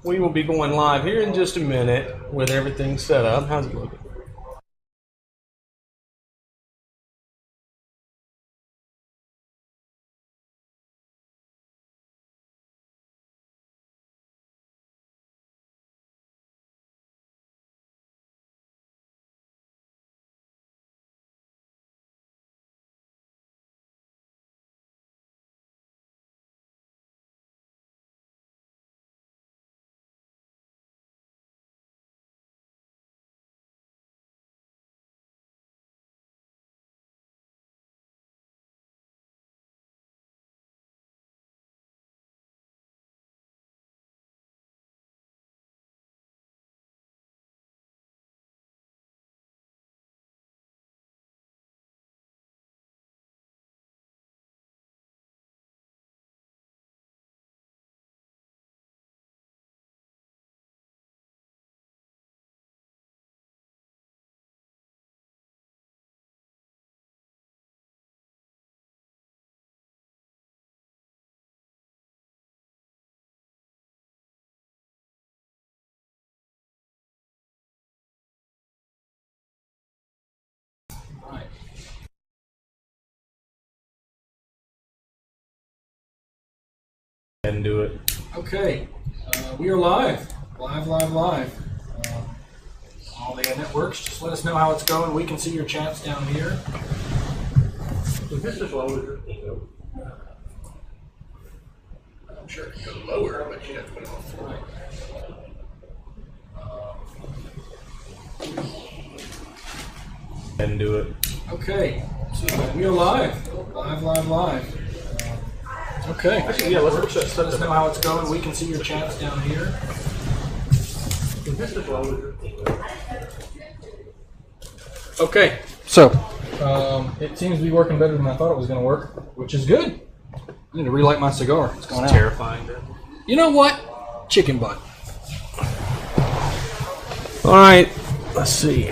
We will be going live here in just a minute with everything set up. How's it looking? And do it. Okay, we are live. Live. All the networks, just let us know how it's going. We can see your chats down here. I'm sure it can go lower, but you have to put it on full. And do it. Okay, so we are live. Live. Okay. Actually, yeah, let's Just let us know how it's going. We can see your chats down here. Okay, so it seems to be working better than I thought it was going to work, which is good. I need to relight my cigar. It's going out. Terrifying. You know what? Chicken butt. All right, let's see.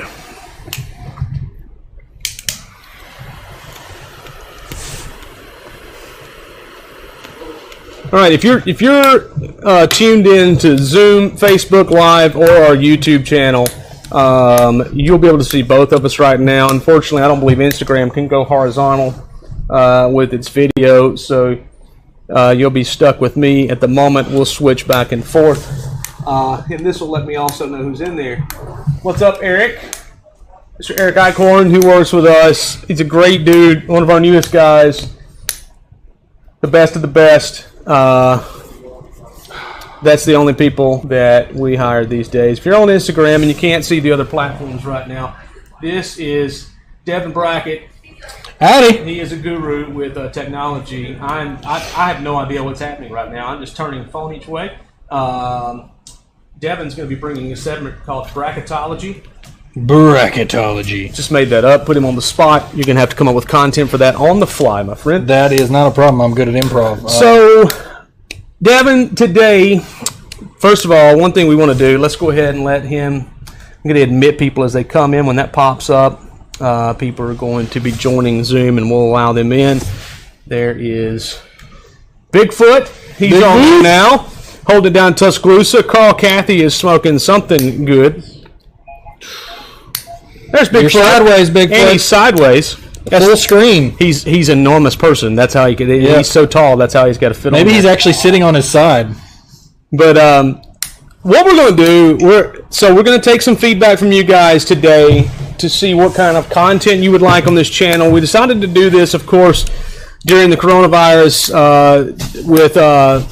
All right, if you're tuned in to Zoom, Facebook Live, or our YouTube channel, you'll be able to see both of us right now. Unfortunately, I don't believe Instagram can go horizontal with its video, so you'll be stuck with me at the moment. We'll switch back and forth, and this will let me also know who's in there. What's up, Eric? Mr. Eric Eichhorn, who works with us. He's a great dude, one of our newest guys, the best of the best. That's the only people that we hire these days. If you're on Instagram and you can't see the other platforms right now, this is Devin Brackett. Howdy. He is a guru with technology. I have no idea what's happening right now. I'm just turning the phone each way. Devin's going to be bringing a segment called Bracketology. Just made that up. Put him on the spot. You're going to have to come up with content for that on the fly, my friend. That is not a problem. I'm good at improv. So, Devin, today, first of all, one thing we want to do, let's go ahead and let him, I'm going to admit people as they come in. When that pops up, people are going to be joining Zoom, and we'll allow them in. There is Bigfoot. He's on there now, holding down Tuscaloosa. Carl Cathy is smoking something good. There's Bigfoot. You're sideways, Bigfoot. And he's sideways. That's full screen. He's an enormous person. That's how he can. Yeah. He's so tall. That's how he's got to fit. Maybe he's actually sitting on his side. But what we're going to do, we're going to take some feedback from you guys today to see what kind of content you would like on this channel. We decided to do this, of course, during the coronavirus, with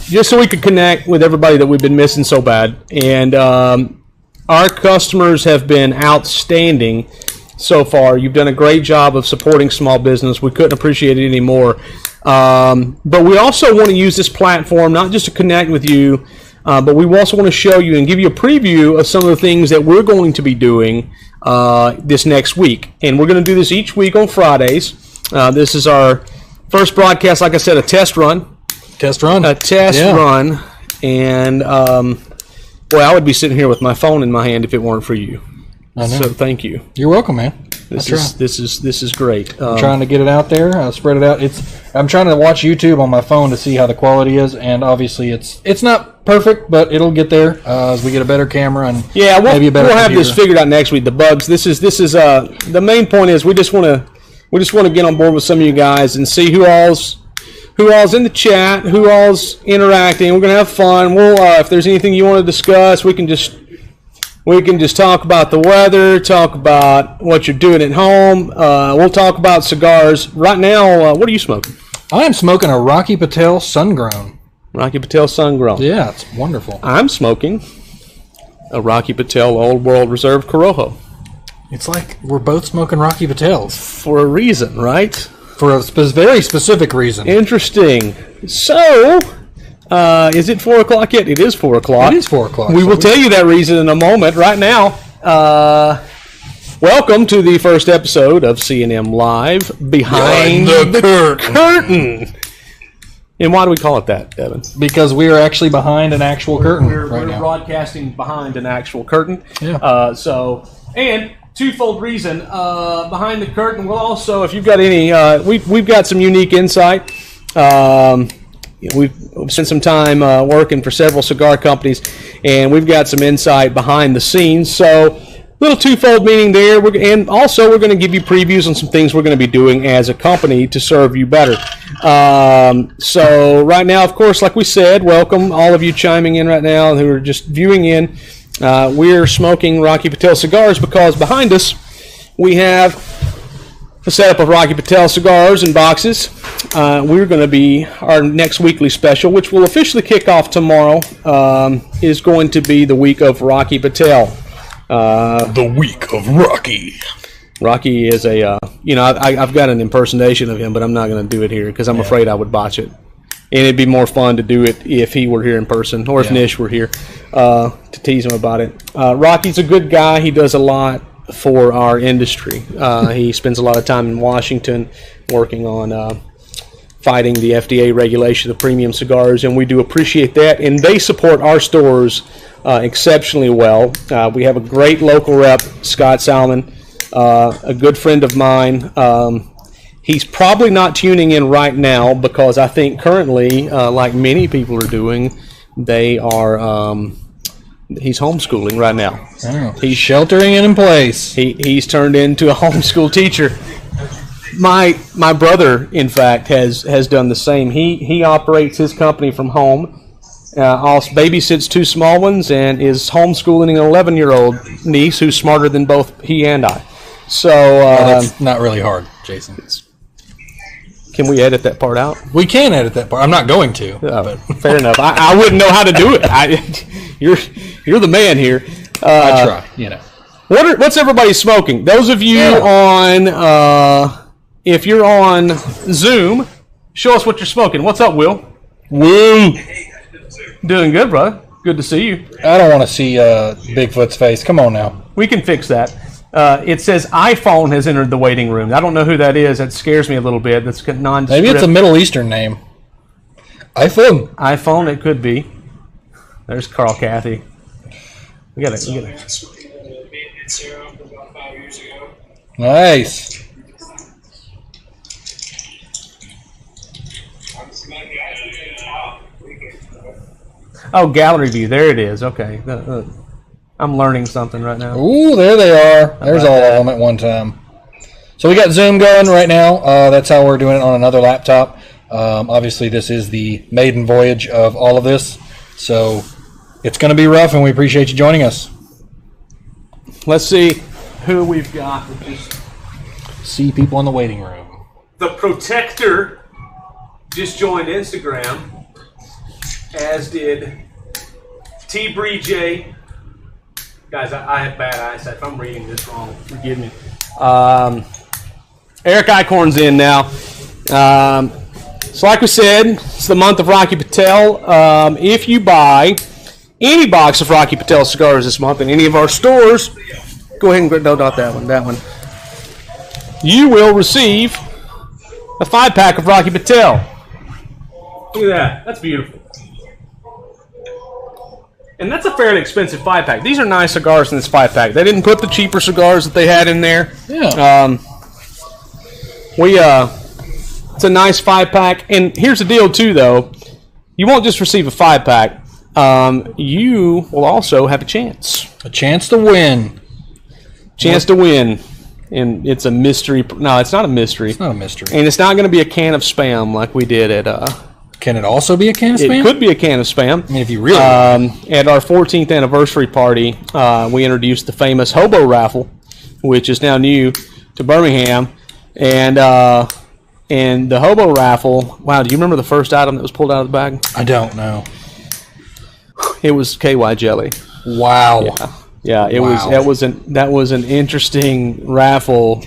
just so we could connect with everybody that we've been missing so bad. And our customers have been outstanding so far. You've done a great job of supporting small business. We couldn't appreciate it anymore. But we also want to use this platform not just to connect with you, but we also want to show you and give you a preview of some of the things that we're going to be doing this next week. And we're going to do this each week on Fridays. This is our first broadcast, like I said, a test run. Run. And boy, I would be sitting here with my phone in my hand if it weren't for you. I know. So thank you. You're welcome, man. This is great. I'm trying to get it out there, spread it out. I'm trying to watch YouTube on my phone to see how the quality is, and obviously it's not perfect, but it'll get there as we get a better camera and maybe a better we'll have computer. this figured out next week. The bugs. This is the main point is we just want to get on board with some of you guys and see who all's in the chat, who all's interacting. We're gonna have fun. We'll if there's anything you want to discuss, we can just talk about the weather, talk about what you're doing at home. We'll talk about cigars. Right now, what are you smoking? I am smoking a Rocky Patel Sun-Grown. Rocky Patel Sun-Grown. Yeah, it's wonderful. I'm smoking a Rocky Patel Old World Reserve Corojo. It's like we're both smoking Rocky Patels. For a reason, right? For a very specific reason. Interesting. So... is it 4 o'clock yet? It is 4 o'clock. It is 4 o'clock. We will tell you that reason in a moment. Right now, welcome to the first episode of C&M Live, Behind the Curtain. And why do we call it that, Devin? Because we are actually behind an actual curtain We're now. broadcasting behind an actual curtain. Yeah. And twofold reason, behind the curtain, we'll also, if you've got any, we've got some unique insight. We've spent some time working for several cigar companies, and we've got some insight behind the scenes. So, little twofold meaning there. And also, we're going to give you previews on some things we're going to be doing as a company to serve you better. So, right now, of course, like we said, welcome all of you chiming in right now who are just viewing in. We're smoking Rocky Patel cigars because behind us we have a setup of Rocky Patel cigars and boxes. We're going to be, our next weekly special, which will officially kick off tomorrow, is going to be the week of Rocky Patel. The week of Rocky. Rocky is I've got an impersonation of him, but I'm not going to do it here because I'm afraid I would botch it. And it'd be more fun to do it if he were here in person, or if Nish were here, to tease him about it. Rocky's a good guy. He does a lot for our industry. He spends a lot of time in Washington working on fighting the FDA regulation of premium cigars, and we do appreciate that. And they support our stores exceptionally well. We have a great local rep, Scott Salmon, a good friend of mine. He's probably not tuning in right now because I think currently, like many people are doing, they are... he's homeschooling right now. Oh, he's sheltering in place. He's turned into a homeschool teacher. My brother, in fact, has done the same. He operates his company from home. Also babysits 2 small ones and is homeschooling an 11-year-old niece who's smarter than both he and I. So that's not really hard, Jason. Can we edit that part out? We can edit that part. I'm not going to. But. Fair enough. I wouldn't know how to do it. You're the man here. I try, What's everybody smoking? Those of you on, if you're on Zoom, show us what you're smoking. What's up, Will? Woo! Doing good, brother. Good to see you. I don't want to see Bigfoot's face. Come on now. We can fix that. It says iPhone has entered the waiting room. I don't know who that is. That scares me a little bit. That's nondescript. Maybe it's a Middle Eastern name. iPhone. iPhone, it could be. There's Carl Cathy. We got it. Nice. Oh, gallery view. There it is. Okay. I'm learning something right now. Ooh, there they are. There's all of them at one time. So we got Zoom going right now. That's how we're doing it on another laptop. Obviously, this is the maiden voyage of all of this. So it's going to be rough, and we appreciate you joining us. Let's see who we've got. See people in the waiting room. The Protector just joined Instagram, as did T. Bree J. Guys, I have bad eyesight. If I'm reading this wrong, forgive me. Eric Eichhorn's in now. So like we said, it's the month of Rocky Patel. If you buy any box of Rocky Patel cigars this month in any of our stores, go ahead and no, not that one, you will receive a 5-pack of Rocky Patel. Look at that. That's beautiful. And that's a fairly expensive 5-pack. These are nice cigars in this 5-pack. They didn't put the cheaper cigars that they had in there. Yeah. It's a nice 5-pack. And here's the deal, too, though. You won't just receive a 5-pack. You will also have a chance. A chance to win. Chance to win. And it's a mystery. No, it's not a mystery. It's not a mystery. And it's not going to be a can of Spam like we did at... Can it also be a can of Spam? It could be a can of Spam. I mean, if you really... at our 14th anniversary party, we introduced the famous Hobo Raffle, which is now new to Birmingham. And the Hobo Raffle... Wow, do you remember the first item that was pulled out of the bag? I don't know. It was KY jelly. Wow. Yeah, it was. That was an interesting raffle.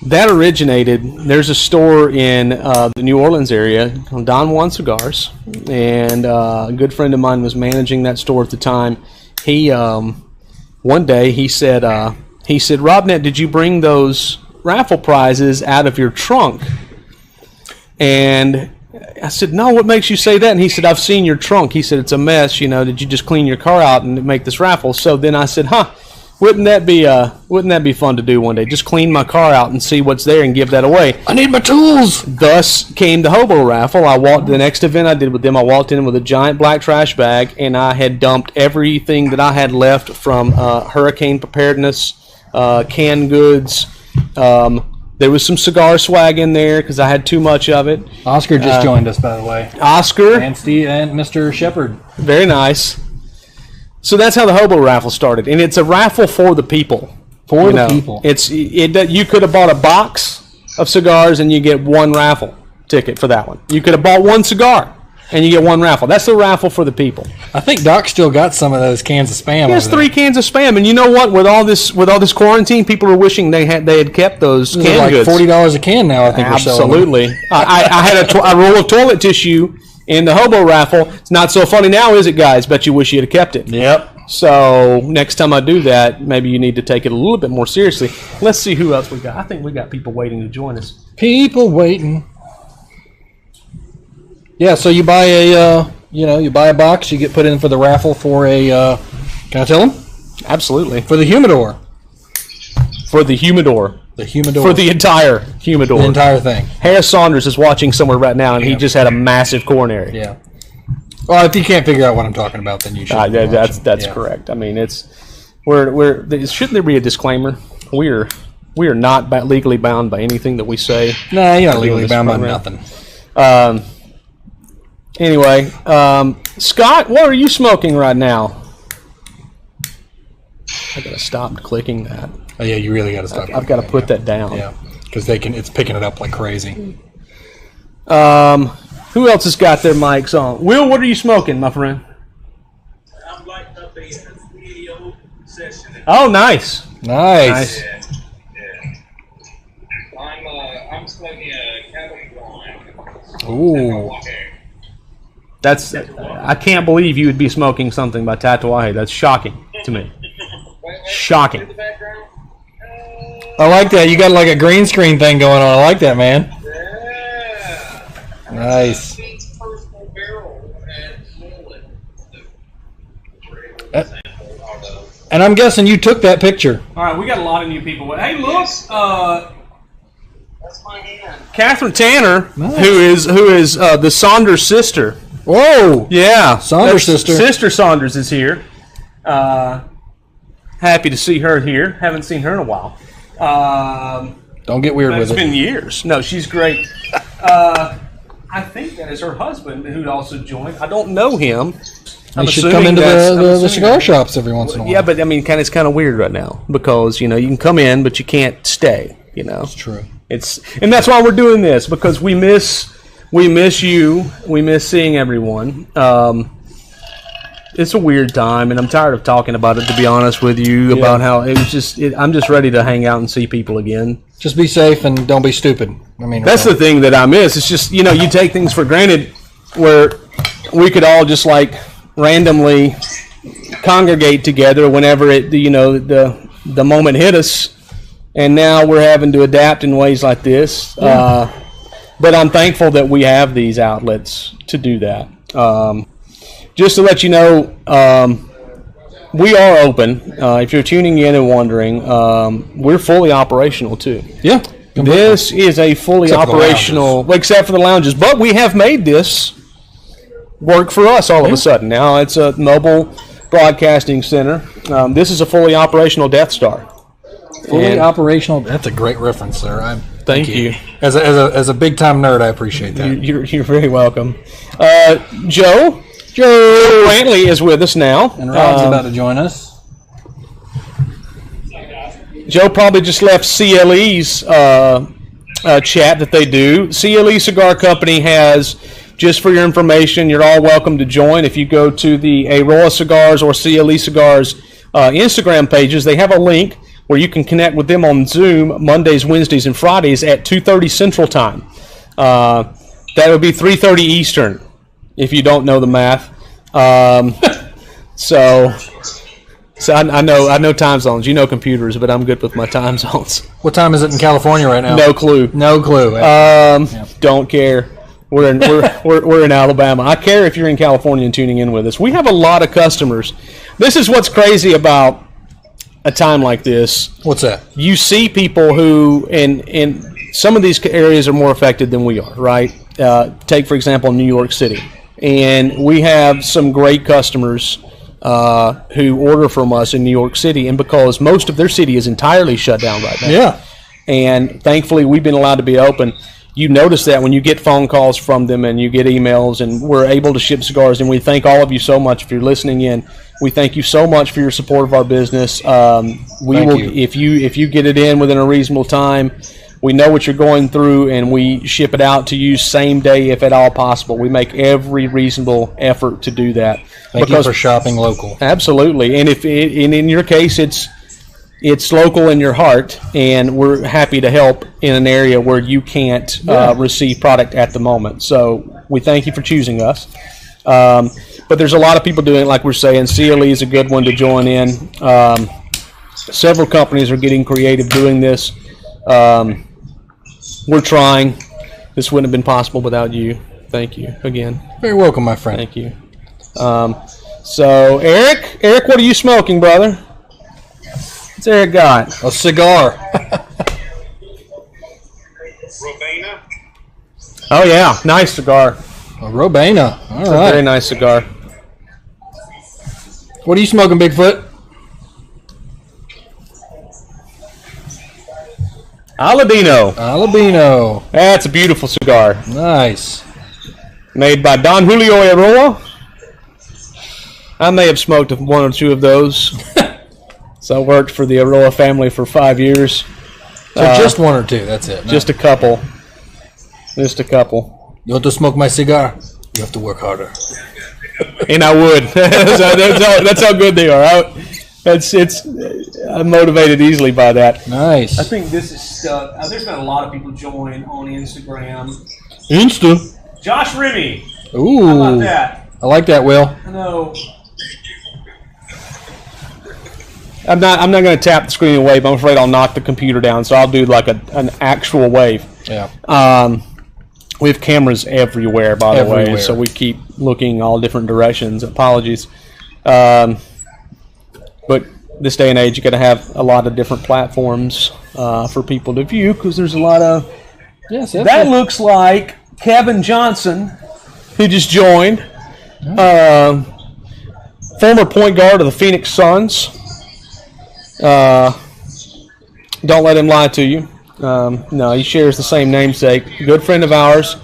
That originated. There's a store in the New Orleans area called Don Juan Cigars, and a good friend of mine was managing that store at the time. He one day he said, "Robnet, did you bring those raffle prizes out of your trunk?" And I said, "No, what makes you say that?" And he said, "I've seen your trunk." He said, "It's a mess, you know, did you just clean your car out and make this raffle?" So then I said, wouldn't that be fun to do one day? Just clean my car out and see what's there and give that away. I need my tools. Thus came the Hobo Raffle. The next event I did with them, I walked in with a giant black trash bag, and I had dumped everything that I had left from hurricane preparedness, canned goods. There was some cigar swag in there because I had too much of it. Oscar just joined us, by the way. Oscar. And Steve and Mr. Shepard. Very nice. So that's how the Hobo Raffle started. And it's a raffle for the people. For the people. You could have bought a box of cigars and you get one raffle ticket for that one. You could have bought one cigar and you get one raffle. That's the raffle for the people. I think Doc still got some of those cans of Spam. He has 3 cans of Spam, and you know what? With all this quarantine, people are wishing they had kept those canned goods. $40 a can now. I think absolutely. I had a roll of toilet tissue in the Hobo Raffle. It's not so funny now, is it, guys? Bet you wish you'd have kept it. Yep. So next time I do that, maybe you need to take it a little bit more seriously. Let's see who else we got. I think we got people waiting to join us. People waiting. Yeah, so you buy you buy a box, you get put in for the raffle for a, can I tell them? Absolutely. For the humidor. For the humidor. The humidor. For the entire humidor. The entire thing. Harris Saunders is watching somewhere right now, and he just had a massive coronary. Yeah. Well, if you can't figure out what I'm talking about, then you should. That's correct. I mean, shouldn't there be a disclaimer? We are not legally bound by anything that we say. Nah, you're not legally bound by nothing. Anyway, Scott, what are you smoking right now? I gotta stop clicking that. Oh yeah, you really gotta stop. I've got to put that down. Yeah, because it's picking it up like crazy. Who else has got their mics on? Will, what are you smoking, my friend? I'm lighting up a video session. Oh, nice. Nice. Yeah. I'm smoking a Cabernet Blonde. Ooh. I can't believe you would be smoking something by Tatuaje. That's shocking to me. Shocking. I like that. You got like a green screen thing going on. I like that, man. Yeah. Nice. And I'm guessing you took that picture. All right, we got a lot of new people. Hey, look, That's my hand. Catherine Tanner, Nice. who is the Saunders sister. Whoa. Yeah, Saunders sister. Sister Saunders is here. Happy to see her here. Haven't seen her in a while. Don't get weird with It's it. been years. No, she's great. I think that is her husband who also joined. I don't know him. You should come into the cigar shops every once in a while. Yeah, but I mean, it's kind of weird right now because you can come in, but you can't stay. It's true. And that's why we're doing this because we miss you. We miss seeing everyone. It's a weird time, and I'm tired of talking about it. To be honest with you, about how it was just. I'm just ready to hang out and see people again. Just be safe and don't be stupid. I mean, That's the thing that I miss. It's just you take things for granted, where we could all just like randomly congregate together whenever the moment hit us, and now we're having to adapt in ways like this. But I'm thankful that we have these outlets to do that. just to let you know, we are open. If you're tuning in and wondering, we're fully operational too. Yeah. This is a fully operational, except for the lounges. But we have made this work for us all of a sudden. Now it's a mobile broadcasting center. This is a fully operational Death Star. Fully operational. That's a great reference, sir. Thank you. As a big time nerd, I appreciate that. You're very welcome. Joe Brantley is with us now. And Rob's about to join us. Joe probably just left CLE's chat that they do. CLE Cigar Company has, just for your information, you're all welcome to join. If you go to the Aroa Cigars or CLE Cigars Instagram pages, they have a link where you can connect with them on Zoom Mondays, Wednesdays, and Fridays at 2:30 Central Time. That would be 3:30 Eastern, if you don't know the math. So I know time zones. You know computers, but I'm good with my time zones. What time is it in California right now? No clue. No clue. Don't care. We're in Alabama. I care if you're in California and tuning in with us. We have a lot of customers. This is what's crazy about a time like this. What's that? You see people who, in some of these areas are more affected than we are, right? Take, for example, New York City. And we have some great customers who order from us in New York City, and because most of their city is entirely shut down right now. Yeah. And thankfully, we've been allowed to be open. You notice that when you get phone calls from them and you get emails, and we're able to ship cigars, and we thank all of you so much if you're listening in. We thank you so much for your support of our business. If you get it in within a reasonable time, we know what you're going through, and we ship it out to you same day if at all possible. We make every reasonable effort to do that. Thank you for shopping local. Absolutely, and in your case, it's local in your heart, and we're happy to help in an area where you can't receive product at the moment. So we thank you for choosing us. But there's a lot of people doing it, like we're saying. CLE is a good one to join in. Several companies are getting creative doing this. We're trying. This wouldn't have been possible without you. Thank you again. Very welcome, my friend. Thank you. So Eric, what are you smoking, brother? What's Eric got? A cigar. Robena. Oh yeah, nice cigar. A Robena. All It's right. a very nice cigar. What are you smoking, Bigfoot? Aladino. That's a beautiful cigar. Nice. Made by Don Julio Aroa. I may have smoked one or two of those. So I worked for the Aroa family for 5 years. So just one or two, that's it. Just a couple. Just a couple. You want to smoke my cigar? You have to work harder. And I would. That's how good they are. I'm motivated easily by that. Nice. I think this is stuck. There's been a lot of people join on Instagram. Insta. Josh Remy. Ooh. How about that? I like that, Will. I know. I'm not going to tap the screen and wave. I'm afraid I'll knock the computer down, so I'll do like an actual wave. Yeah. We have cameras everywhere, by the way, so we keep looking all different directions. Apologies. But this day and age, you got to have a lot of different platforms for people to view, because there's a lot of. Yes. That looks like Kevin Johnson, who just joined, former point guard of the Phoenix Suns. Don't let him lie to you. No, he shares the same namesake. Good friend of ours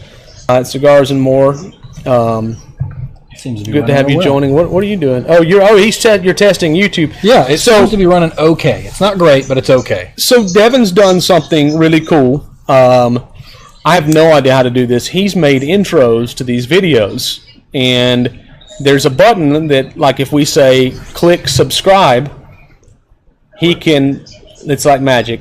at Cigars and More. Seems to be good to have you well. joining. What are you doing? He said you're testing YouTube. Yeah, it seems to be running okay. It's not great, but it's okay. So Devin's done something really cool. I have no idea how to do this. He's made intros to these videos, and there's a button that, like, if we say click subscribe, he can. It's like magic.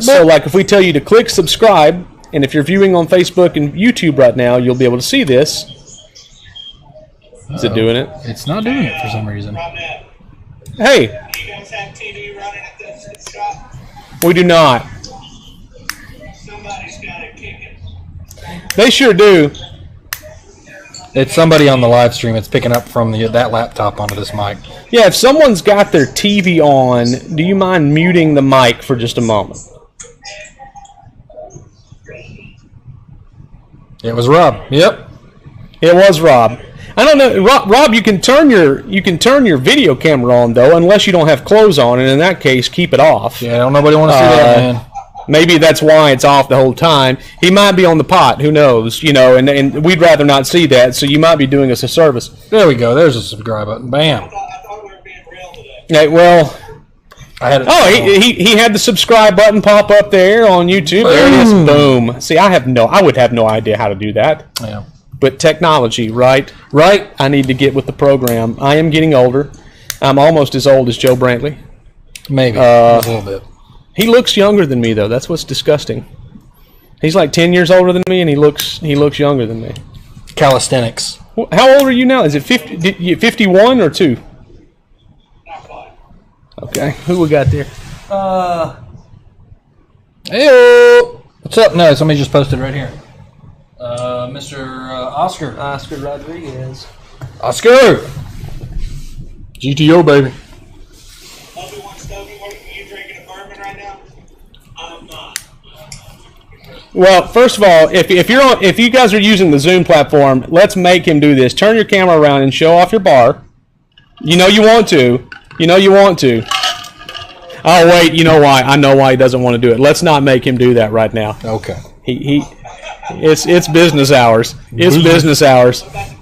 So, like, if we tell you to click subscribe, and if you're viewing on Facebook and YouTube right now, you'll be able to see this. Is it doing it? It's not doing it for some reason. Hey, You guys have TV running at this shop? we do not. Somebody's got to kick it. They sure do. It's somebody on the live stream. It's picking up from that laptop onto this mic. Yeah, if someone's got their TV on, do you mind muting the mic for just a moment? It was Rob. Yep. It was Rob. I don't know, Rob. You can turn your video camera on though, unless you don't have clothes on, and in that case, keep it off. Yeah, don't nobody want to see that, man. Maybe that's why it's off the whole time. He might be on the pot. Who knows? You know, and we'd rather not see that. So you might be doing us a service. There we go. There's a subscribe button. Bam. I thought we were being real today. Yeah, well, I had it. oh, he had the subscribe button pop up there on YouTube. There it is. Boom. See, I would have no idea how to do that. Yeah. But technology, right? Right. I need to get with the program. I am getting older. I'm almost as old as Joe Brantley. Maybe a little bit. He looks younger than me, though. That's what's disgusting. He's like 10 years older than me, and he looks younger than me. Calisthenics. How old are you now? Is it 51 or 2? Not quite. Okay. Who we got there? Hey, what's up? No, somebody just posted right here. Mr. Oscar. Oscar Rodriguez. Oscar! GTO, baby. Obi-Wan Stogie, what are you drinking a bourbon right now? I'm not. Well, first of all, if you guys are using the Zoom platform, let's make him do this. Turn your camera around and show off your bar. You know you want to. You know you want to. Oh wait, you know why? I know why he doesn't want to do it. Let's not make him do that right now. Okay. It's business hours. It's business hours. What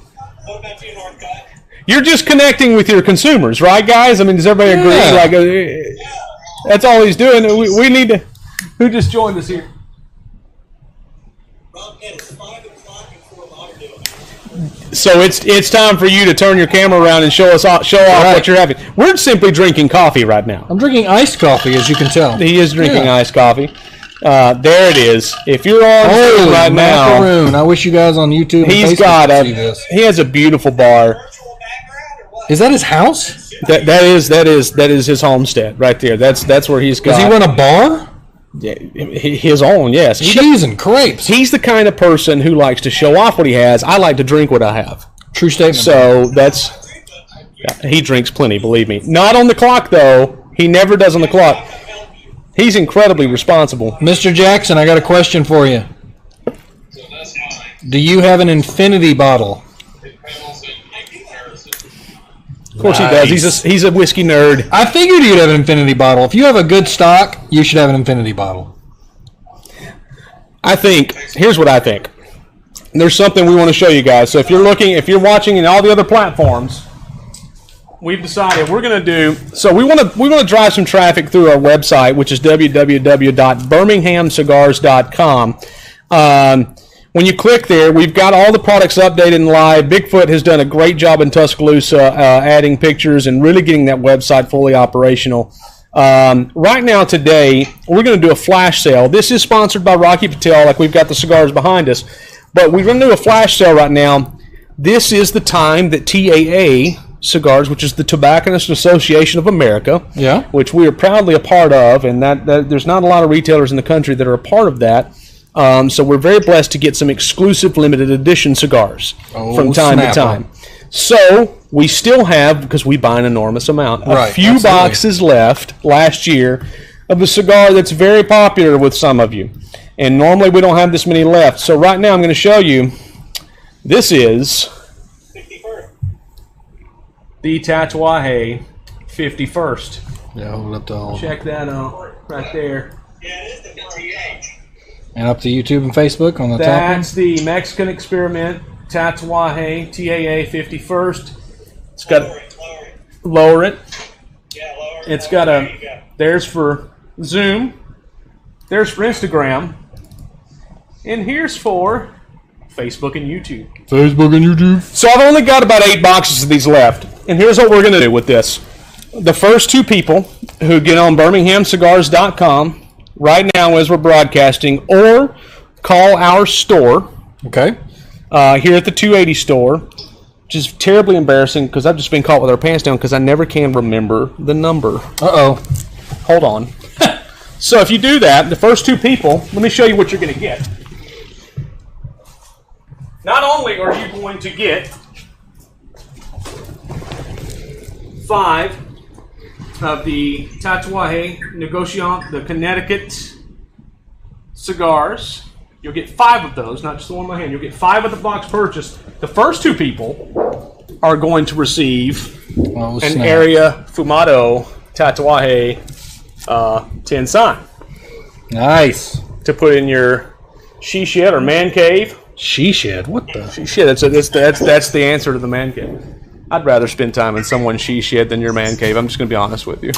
about you, Northcutt? You're just connecting with your consumers, right, guys? I mean, does everybody agree? Yeah. Like, that's all he's doing. We need to. Who just joined us here? Rob, it's 5 o'clock and Fort Lauderdale. So it's time for you to turn your camera around and show off what you're having. We're simply drinking coffee right now. I'm drinking iced coffee, as you can tell. He is drinking iced coffee. There it is. If you're on right macaroon. Now, I wish you guys on YouTube and Facebook could see this. He has a beautiful bar. Virtual background or what? Is that his house? That is his homestead right there. That's where he's got. Does he run a bar? His own? Yes. Cheese and crepes. He's the kind of person who likes to show off what he has. I like to drink what I have. True statement. So he drinks plenty, believe me. Not on the clock though. He never does on the clock. He's incredibly responsible. Mr. Jackson, I got a question for you. Do you have an infinity bottle? Of course he does. He's a whiskey nerd. I figured you'd have an infinity bottle. If you have a good stock, you should have an infinity bottle. Here's what I think. There's something we want to show you guys. So if you're watching in all the other platforms, we've decided we're going to do. So we want to drive some traffic through our website, which is www.birminghamcigars.com. When you click there, we've got all the products updated and live. Bigfoot has done a great job in Tuscaloosa adding pictures and really getting that website fully operational. Right now, today, we're going to do a flash sale. This is sponsored by Rocky Patel, like we've got the cigars behind us. But we're going to do a flash sale right now. This is the time that TAA Cigars, which is the Tobacconist Association of America, which we are proudly a part of, and that there's not a lot of retailers in the country that are a part of that. So we're very blessed to get some exclusive limited edition cigars from time to time. So we still have, because we buy an enormous amount, a few boxes left last year of a cigar that's very popular with some of you. And normally we don't have this many left. So right now I'm going to show you, this is 51st. the Tatuaje 51st. Yeah, hold up to all. Check that out right there. Yeah, it is the TH. And up to YouTube and Facebook on the top. That's the Mexican Experiment Tatuaje TAA 51st. It's got lower it. Yeah, lower. It's got there's for Zoom. There's for Instagram. And here's for Facebook and YouTube. So I've only got about 8 boxes of these left. And here's what we're going to do with this. The first 2 people who get on BirminghamCigars.com right now as we're broadcasting, or call our store here at the 280 store, which is terribly embarrassing because I've just been caught with our pants down because I never can remember the number. Hold on. So if you do that, the first 2 people, let me show you what you're going to get. not only are you going to get 5 of the Tatuaje Negociant, the Connecticut cigars. You'll get 5 of those, not just the one in my hand. You'll get 5 of the box purchase. The first 2 people are going to receive an Area Fumado Tatuaje tin sign. Nice. To put in your she shed or man cave. She shed? What the? She shed. That's the answer to the man cave. I'd rather spend time in someone's she shed than your man cave. I'm just going to be honest with you.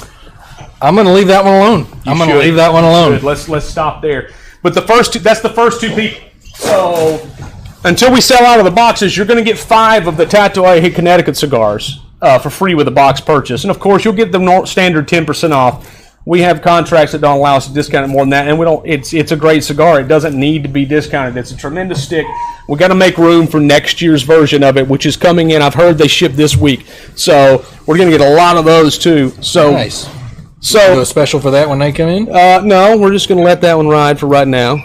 I'm going to leave that one alone. I'm going to leave that one alone. Let's stop there. But that's the first 2 people. So until we sell out of the boxes, you're going to get 5 of the Tatuaje Connecticut cigars for free with a box purchase. And of course, you'll get the standard 10% off. We have contracts that don't allow us to discount it more than that, and we don't. It's a great cigar. It doesn't need to be discounted. It's a tremendous stick. We got to make room for next year's version of it, which is coming in. I've heard they ship this week, so we're going to get a lot of those too. So nice. So do a special for that when they come in? No, we're just going to let that one ride for right now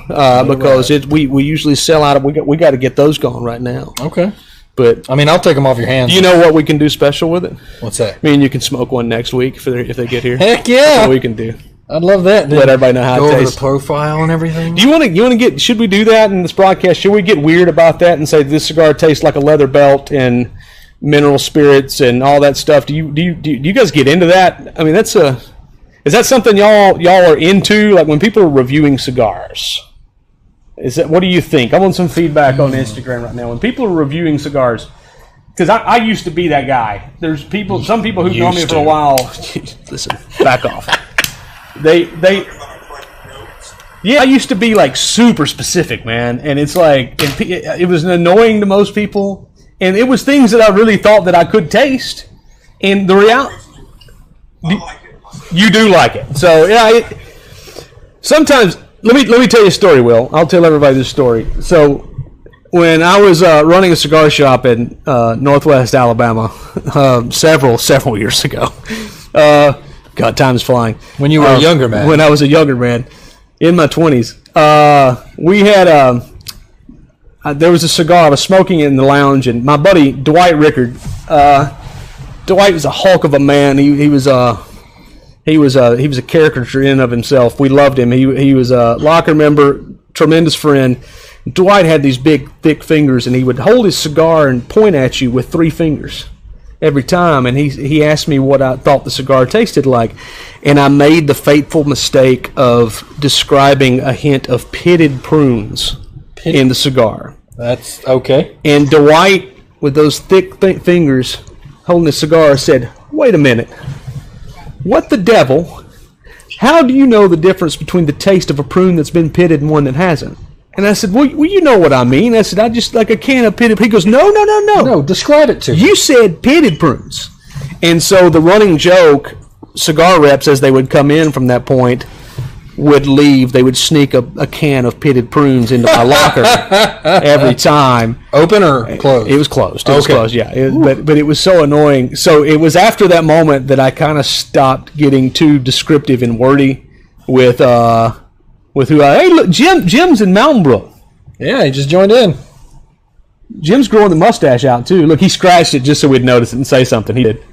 because we usually sell out of. We got to get those going right now. Okay. But I mean, I'll take them off your hands. Do you know what we can do special with it? What's that? I mean, you can smoke one next week if they get here. Heck yeah! That's what we can do. I'd love that. Let everybody know how it tastes. Go over the profile and everything. Do you want to get? Should we do that in this broadcast? Should we get weird about that and say this cigar tastes like a leather belt and mineral spirits and all that stuff? Do you guys get into that? I mean, is that something y'all are into? Like when people are reviewing cigars. What do you think? I want some feedback on Instagram right now. When people are reviewing cigars, because I used to be that guy. There's some people who've known me for a while. Listen, back off. Yeah, I used to be like super specific, man, and it's like it was annoying to most people, and it was things that I really thought that I could taste, and the reality, you do like it. So yeah, sometimes. Let me tell you a story, Will. I'll tell everybody this story. So, when I was running a cigar shop in Northwest Alabama several years ago, God, time's flying. When you were a younger man. When I was a younger man, in my 20s, we had there was a cigar. I was smoking it in the lounge, and my buddy Dwight Rickard. Dwight was a hulk of a man. He was a caricature in and of himself. We loved him. He was a locker member, tremendous friend. Dwight had these big, thick fingers, and he would hold his cigar and point at you with 3 fingers every time. And he asked me what I thought the cigar tasted like, and I made the fateful mistake of describing a hint of pitted prunes in the cigar. That's okay. And Dwight, with those thick fingers holding the cigar, said, "Wait a minute. What the devil? How do you know the difference between the taste of a prune that's been pitted and one that hasn't?" And I said, well, you know what I mean. I said, I just like a can of pitted. He goes, no. No, describe it to me. You said pitted prunes. And so the running joke, cigar reps, as they would come in from that point, would leave. They would sneak a can of pitted prunes into my locker every time. Open or closed? It was closed. It was closed, yeah. But it was so annoying. So it was after that moment that I kind of stopped getting too descriptive and wordy with who I... Hey, look, Jim's in Mountain Brook. Yeah, he just joined in. Jim's growing the mustache out, too. Look, he scratched it just so we'd notice it and say something. He did.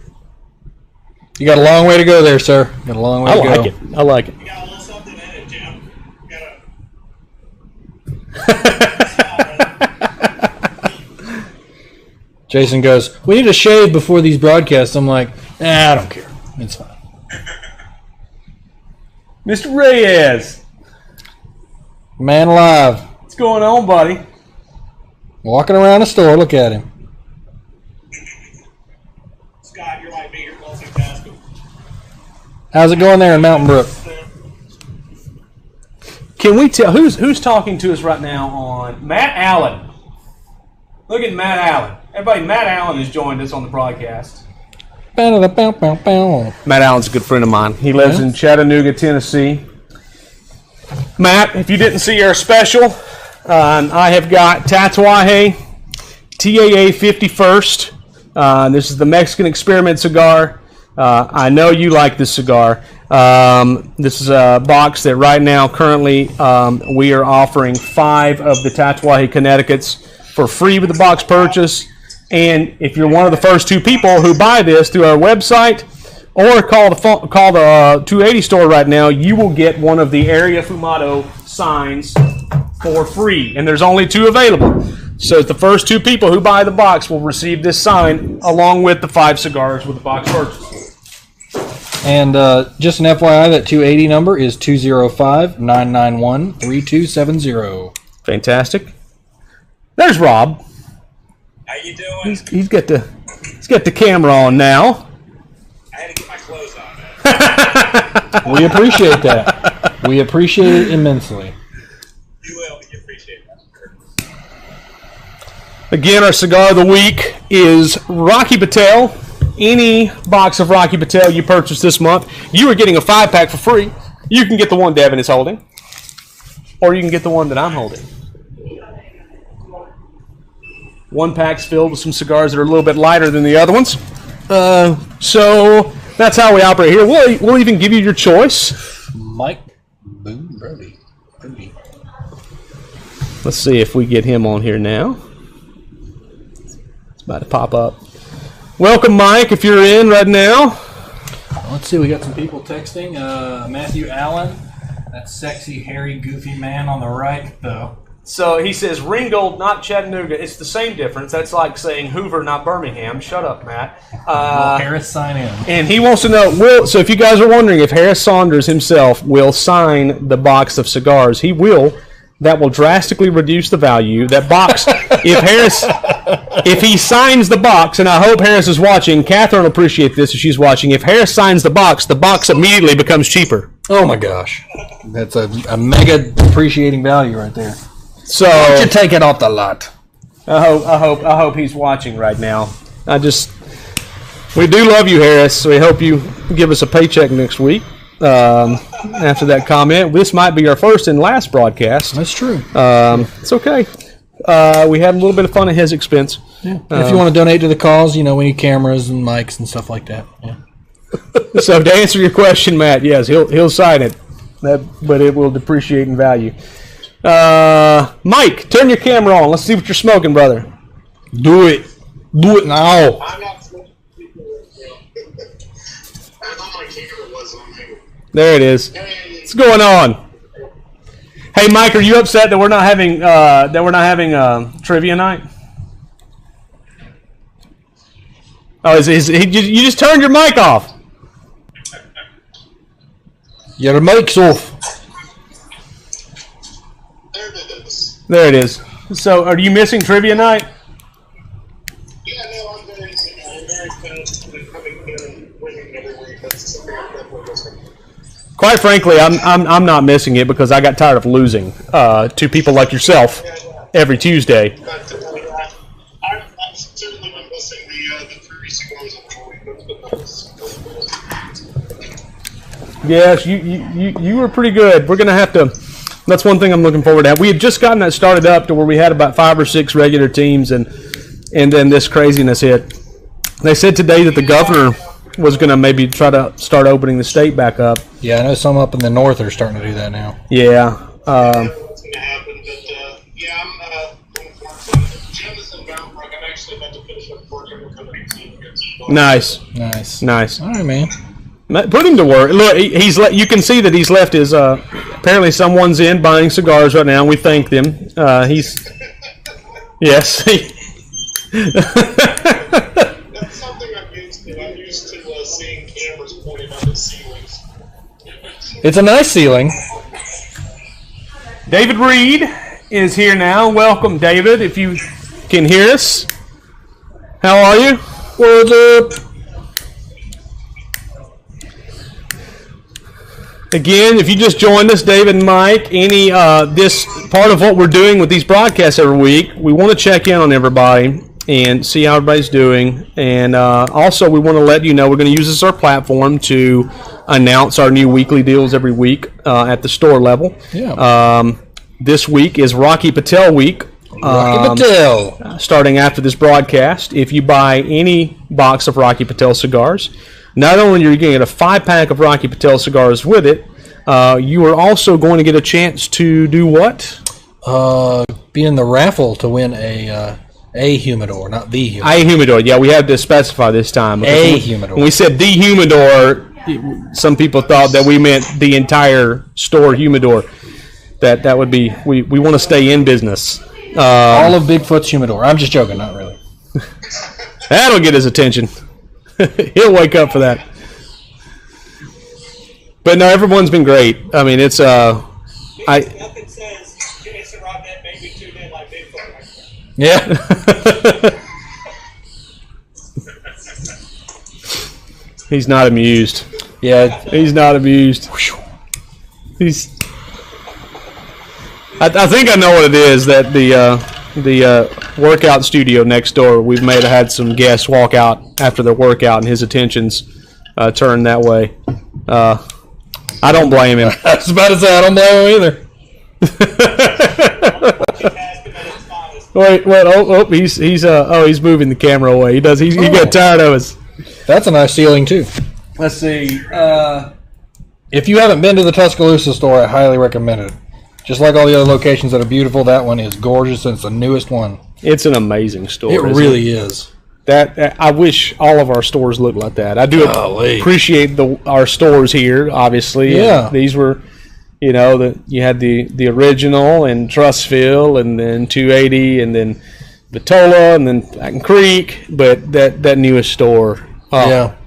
You got a long way to go there, sir. You got a long way to go. I like it. You got a little something in it, Jim. You gotta... Jason goes, we need to shave before these broadcasts. I'm like, I don't care. It's fine. Mr. Reyes. Man alive. What's going on, buddy? Walking around the store. Look at him. Scott, you're like me. You're multitasking. How's it going there in Mountain Brook? Can we tell who's talking to us right now on Matt Allen? Look at Matt Allen. Everybody, Matt Allen has joined us on the broadcast. Matt Allen's a good friend of mine. He lives in Chattanooga, Tennessee. Matt, if you didn't see our special, I have got Tatuaje TAA 51st. This is the Mexican Experiment cigar. I know you like this cigar. This is a box that right now, currently, we are offering 5 of the Tatuaje Connecticut's for free with the box purchase. And if you're one of the first 2 people who buy this through our website or call the 280 store right now, you will get one of the Area Fumato signs for free. And there's only 2 available. So the first 2 people who buy the box will receive this sign along with the 5 cigars with the box purchase. And just an FYI, that 280 number is 205-991-3270. Fantastic. There's Rob. How you doing? He's got the camera on now. I had to get my clothes on, man. We appreciate that. We appreciate it immensely. You will. You appreciate that. Again, our cigar of the week is Rocky Patel. Any box of Rocky Patel you purchase this month, you are getting a 5-pack for free. You can get the one Devin is holding, or you can get the one that I'm holding. 1 pack's filled with some cigars that are a little bit lighter than the other ones. So that's how we operate here. We'll even give you your choice. Mike Boone Brody. Let's see if we get him on here now. It's about to pop up. Welcome, Mike, if you're in right now. Let's see, we got some people texting. Matthew Allen, that sexy, hairy, goofy man on the right, though. So he says Ringgold, not Chattanooga. It's the same difference. That's like saying Hoover, not Birmingham. Shut up, Matt. Will Harris sign in? And he wants to know, so if you guys are wondering if Harris Saunders himself will sign the box of cigars, he will. That will drastically reduce the value. That box, if he signs the box, and I hope Harris is watching, Catherine will appreciate this if she's watching. If Harris signs the box immediately becomes cheaper. Oh my gosh. That's a mega appreciating value right there. So Why don't you take it off the lot? I hope he's watching right now. We do love you, Harris. We hope you give us a paycheck next week. After that comment, this might be our first and last broadcast. That's true. It's okay. We had a little bit of fun at his expense. Yeah. If you want to donate to the cause, we need cameras and mics and stuff like that. Yeah. So to answer your question, Matt, yes, he'll sign it, but it will depreciate in value. Mike, turn your camera on. Let's see what you're smoking, brother. Do it now. I'm not smoking. I thought my camera was on there. There it is. What's going on? Hey, Mike, are you upset that we're not having trivia night? Oh, you just turned your mic off. Your mic's off. There it is. There it is. So, are you missing trivia night? Yeah, no, I'm very excited to coming here and winning every week. That's something I'm definitely missing. Quite frankly, I'm not missing it because I got tired of losing to people like yourself every Tuesday. But I've certainly been missing the 3 cigars of the week. Yes, you were pretty good. We're gonna have to. That's one thing I'm looking forward to. We had just gotten that started up to where we had about 5 or 6 regular teams, and then this craziness hit. They said today that the governor was going to maybe try to start opening the state back up. Yeah, I know some up in the north are starting to do that now. Yeah. What's going to happen, but yeah, I'm looking forward to it. Jamison Boundbrook, I'm actually about to finish up work in the company team. Nice. All right, man. Put him to work. Look, you can see that he's left his. Apparently, someone's in buying cigars right now. We thank them. Yes. That's something I'm used to. I'm used to seeing cameras pointed up at ceilings. It's a nice ceiling. David Reed is here now. Welcome, David. If you can hear us, how are you? What's up? Again, if you just joined us, David and Mike, this part of what we're doing with these broadcasts every week, we want to check in on everybody and see how everybody's doing. And also, we want to let you know we're going to use this as our platform to announce our new weekly deals every week at the store level. Yeah. This week is Rocky Patel week. Rocky Patel. Starting after this broadcast, if you buy any box of Rocky Patel cigars, not only are you going to get a 5-pack of Rocky Patel cigars with it, you are also going to get a chance to do what? Be in the raffle to win a humidor, not the humidor. A humidor. Yeah, we had to specify this time. A humidor. When we said the humidor, some people thought that we meant the entire store humidor. That would be. We want to stay in business. All of Bigfoot's humidor. I'm just joking, not really. That'll get his attention. He'll wake up for that. But no, everyone's been great. I mean, it's Nothing says Jason Robnett made me tune in like Bigfoot right there. Yeah. He's not amused. Yeah. He's not amused. I think I know what it is. That the workout studio next door, we've had some guests walk out after their workout, and his attentions turned that way. I don't blame him. I was about to say I don't blame him either. Wait! He's moving the camera away. He got tired of us. That's a nice ceiling too. Let's see. If you haven't been to the Tuscaloosa store, I highly recommend it. Just like all the other locations that are beautiful, that one is gorgeous, and it's the newest one. It's an amazing store. It really is. That I wish all of our stores looked like that. I do appreciate our stores here. Obviously, yeah. These were, you had the original and Trustville, and then 280, and then Vitola, and then Baton Creek. But that newest store,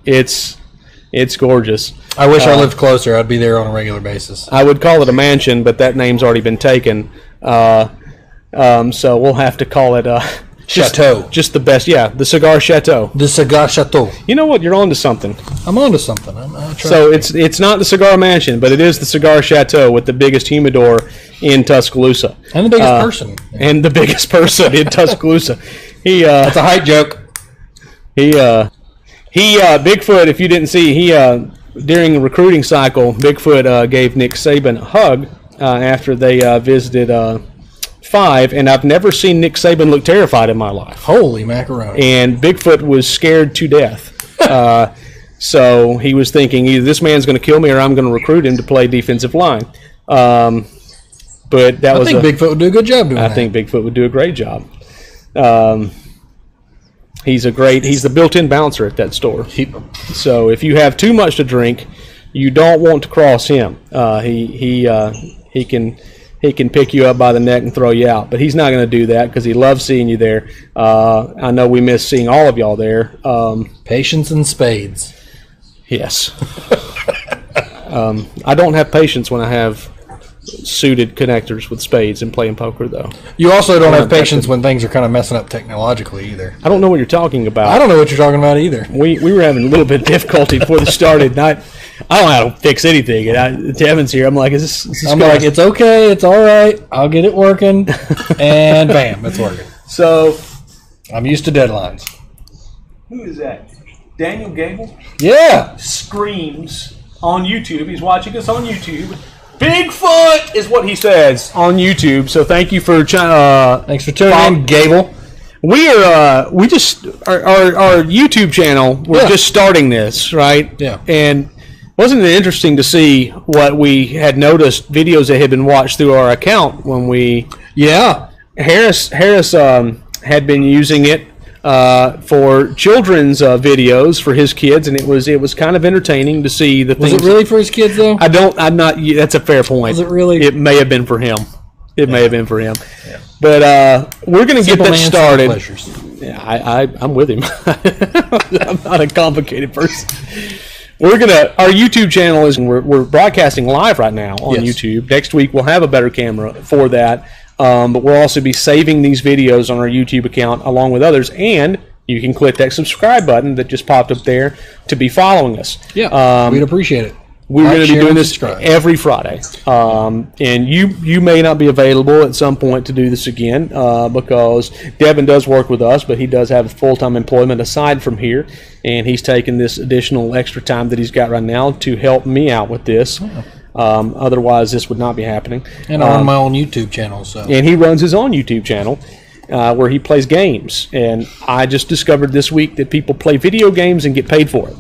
it's gorgeous. I wish I lived closer. I'd be there on a regular basis. I would call it a mansion, but that name's already been taken. So we'll have to call it Chateau. Just the best, the Cigar Chateau. The Cigar Chateau. You know what? You're on to something. I'm on to something. So it's not the Cigar Mansion, but it is the Cigar Chateau with the biggest humidor in Tuscaloosa. And the biggest person. And the biggest person in Tuscaloosa. That's a height joke. Bigfoot, if you didn't see, during the recruiting cycle, Bigfoot gave Nick Saban a hug after they visited 5, and I've never seen Nick Saban look terrified in my life. Holy macaroni. And Bigfoot was scared to death. So he was thinking, either this man's going to kill me or I'm going to recruit him to play defensive line. But I think Bigfoot would do a good job doing that. I think Bigfoot would do a great job. He's the built-in bouncer at that store. So if you have too much to drink, you don't want to cross him. He can pick you up by the neck and throw you out, but he's not going to do that because he loves seeing you there. I know we miss seeing all of y'all there. Patience and spades. Yes. I don't have patience when I have suited connectors with spades and playing poker, though. You also don't have patience when things are kind of messing up technologically either. I don't know what you're talking about. I don't know what you're talking about either. We were having a little bit of difficulty before this started. I don't know how to fix anything. And Devin's here. I'm like, is this I'm like, it's okay. It's all right. I'll get it working. And bam, it's working. So I'm used to deadlines. Who is that? Daniel Gable? Yeah. Screams on YouTube. He's watching us on YouTube. Bigfoot is what he says on YouTube. So thank you for thanks for tuning in, Gable. Our YouTube channel. We're just starting this, right? Yeah. And wasn't it interesting to see what we had noticed videos that had been watched through our account when we? Yeah. Harris had been using it for children's videos for his kids, and it was kind of entertaining to see the things. Was it really for his kids though? I'm not. That's a fair point. Was it really? It may have been for him. May have been for him. Yeah. But we're going to get that started. Yeah, I'm with him. I'm not a complicated person. Our YouTube channel is we're broadcasting live right now on YouTube. Next week we'll have a better camera for that. But we'll also be saving these videos on our YouTube account along with others, and you can click that subscribe button that just popped up there to be following us. Yeah, we'd appreciate it. We're going to be doing this every Friday, and you may not be available at some point to do this again because Devin does work with us, but he does have full-time employment aside from here, and he's taking this additional extra time that he's got right now to help me out with this. Otherwise, this would not be happening. And I run my own YouTube channel. And he runs his own YouTube channel where he plays games. And I just discovered this week that people play video games and get paid for it.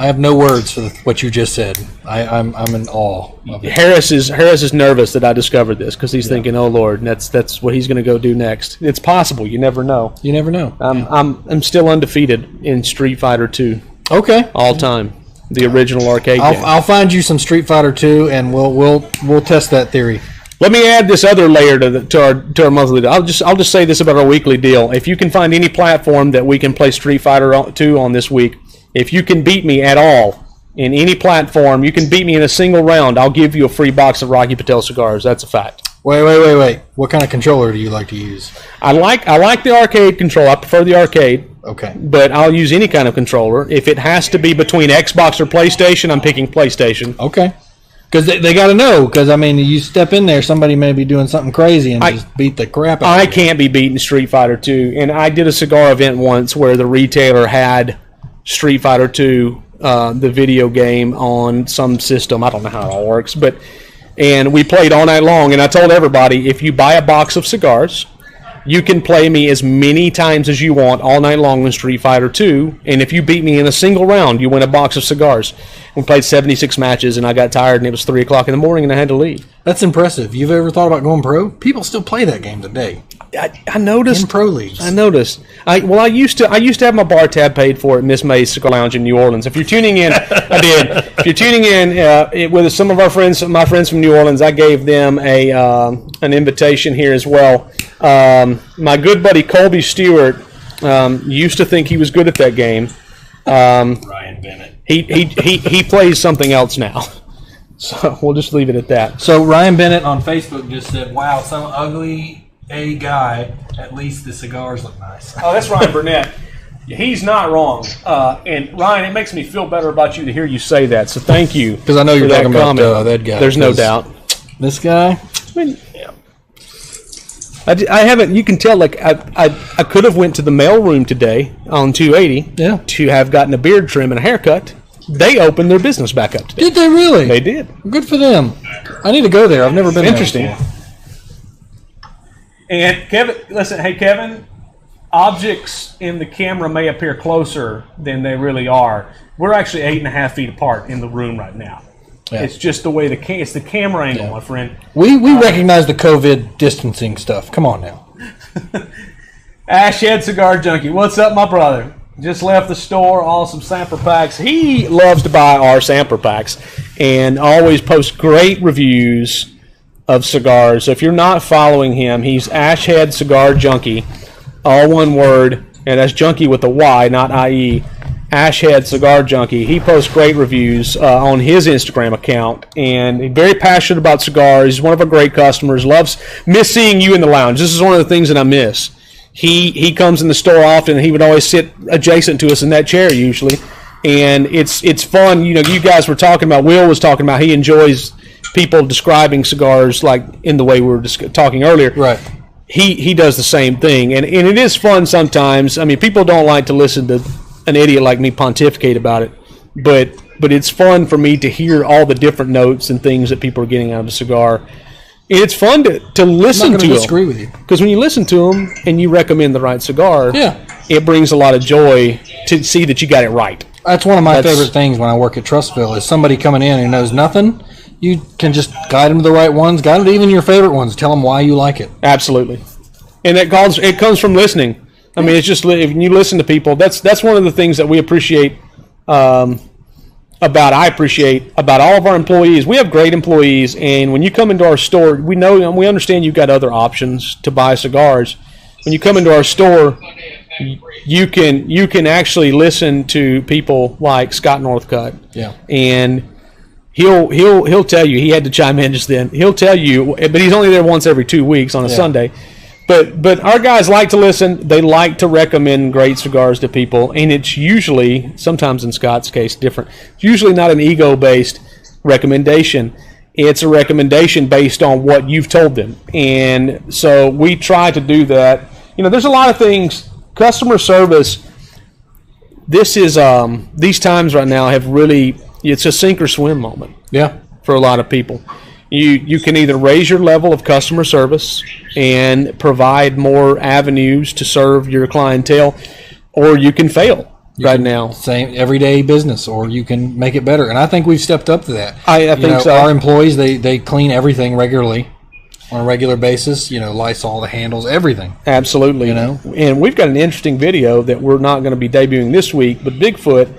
I have no words for what you just said. I'm in awe of it. Harris is nervous that I discovered this because he's thinking, "Oh Lord, that's what he's going to go do next." It's possible. You never know. You never know. I'm still undefeated in Street Fighter 2. Okay. All time, the original arcade game. I'll find you some Street Fighter 2, and we'll test that theory. Let me add this other layer to our monthly deal. I'll just say this about our weekly deal. If you can find any platform that we can play Street Fighter 2 on this week, if you can beat me at all in any platform, you can beat me in a single round, I'll give you a free box of Rocky Patel cigars. That's a fact. Wait. What kind of controller do you like to use? I like the arcade control. I prefer the arcade. Okay. But I'll use any kind of controller. If it has to be between Xbox or PlayStation, I'm picking PlayStation. Okay. Because they got to know. Because, I mean, you step in there, somebody may be doing something crazy and just beat the crap out of you. I can't be beaten Street Fighter 2. And I did a cigar event once where the retailer had Street Fighter 2, the video game, on some system. I don't know how it all works. And we played all night long. And I told everybody, if you buy a box of cigars, you can play me as many times as you want all night long in Street Fighter 2, and if you beat me in a single round, you win a box of cigars. We played 76 matches, and I got tired, and it was 3 o'clock in the morning, and I had to leave. That's impressive. You've ever thought about going pro? People still play that game today. I noticed in pro leagues. I noticed. I used to have my bar tab paid for at Miss May's Cigar Lounge in New Orleans. If you're tuning in, I did. If you're tuning in with some of my friends from New Orleans, I gave them an invitation here as well. My good buddy Colby Stewart used to think he was good at that game. Ryan Bennett. He plays something else now. So we'll just leave it at that. So Ryan Bennett on Facebook just said, "Wow, some ugly A guy. At least the cigars look nice." Oh, that's Ryan Burnett. He's not wrong. And Ryan, it makes me feel better about you to hear you say that. So thank you. Because I know you're talking about that guy. There's no doubt. This guy. I haven't. You can tell. Like I could have went to the mailroom today on 280. Yeah. To have gotten a beard trim and a haircut. They opened their business back up today. Did they really? They did. Good for them. I need to go there. I've never been Interesting. there before. And Kevin, listen, hey Kevin, objects in the camera may appear closer than they really are. We're actually 8.5 feet apart in the room right now. Yeah. It's just the way it's the camera angle, my friend. We recognize the COVID distancing stuff. Come on now. Ashhead Cigar Junkie, what's up, my brother? Just left the store, awesome sampler packs. He loves to buy our sampler packs and always posts great reviews of cigars. So if you're not following him, he's Ashhead Cigar Junkie, all one word, and that's junkie with a Y, not IE. Ashhead Cigar Junkie. He posts great reviews on his Instagram account, and he's very passionate about cigars. He's one of our great customers. Miss seeing you in the lounge. This is one of the things that I miss. He comes in the store often, and he would always sit adjacent to us in that chair usually, and it's fun. You know, you guys were talking about. Will was talking about he enjoys people describing cigars like in the way we were talking earlier. Right. He does the same thing, and it is fun sometimes. I mean, people don't like to listen to an idiot like me pontificate about it, but it's fun for me to hear all the different notes and things that people are getting out of a cigar. And it's fun to listen to them. I'm not going to disagree with you. Because when you listen to them and you recommend the right cigar, yeah, it brings a lot of joy to see that you got it right. That's one of my favorite things when I work at Trustville is somebody coming in who knows nothing. You can just guide them to the right ones, guide them to even your favorite ones. Tell them why you like it. Absolutely. And it comes from listening. I mean, it's just if you listen to people. That's one of the things that we appreciate I appreciate about all of our employees. We have great employees, and when you come into our store, we know and we understand you've got other options to buy cigars. When you come into our store, you can actually listen to people like Scott Northcutt. Yeah. And he'll tell you, he had to chime in just then. He'll tell you, but he's only there once every 2 weeks on a Sunday. But our guys like to listen. They like to recommend great cigars to people, and it's usually, sometimes in Scott's case, different. It's usually not an ego-based recommendation. It's a recommendation based on what you've told them. And so we try to do that. You know, there's a lot of things. Customer service, this is, these times right now have really, it's a sink or swim moment. Yeah. For a lot of people. You can either raise your level of customer service and provide more avenues to serve your clientele, or you can fail. right now. Same everyday business, or you can make it better. And I think we've stepped up to that. I think so. Our employees, they clean everything regularly on a regular basis. Lysol the handles, everything. Absolutely. And we've got an interesting video that we're not going to be debuting this week, but Bigfoot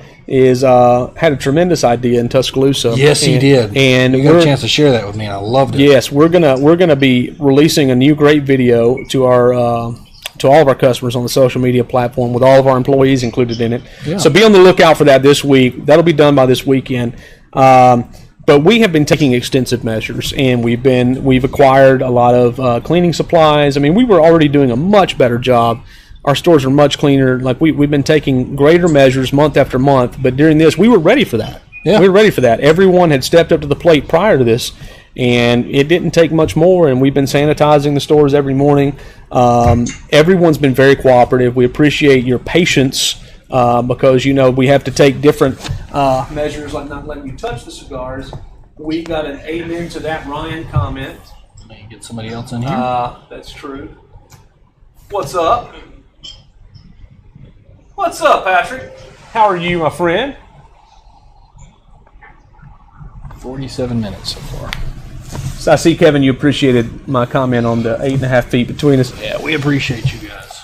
had a tremendous idea in Tuscaloosa. Yes, he did. And you got a chance to share that with me, and I loved it. Yes, we're gonna be releasing a new great video to our to all of our customers on the social media platform with all of our employees included in it. Yeah. So be on the lookout for that this week. That'll be done by this weekend. But we have been taking extensive measures, and we've acquired a lot of cleaning supplies. I mean, we were already doing a much better job. Our stores are much cleaner. Like we've been taking greater measures month after month, but during this, we were ready for that. Yeah. We were ready for that. Everyone had stepped up to the plate prior to this, and it didn't take much more, and we've been sanitizing the stores every morning. Everyone's been very cooperative. We appreciate your patience because, we have to take different measures, like not letting you touch the cigars. We got an amen to that Ryan comment. Let me get somebody else in here. That's true. What's up? What's up, Patrick? How are you, my friend? 47 minutes so far. So I see, Kevin, you appreciated my comment on the 8.5 feet between us. Yeah, we appreciate you guys.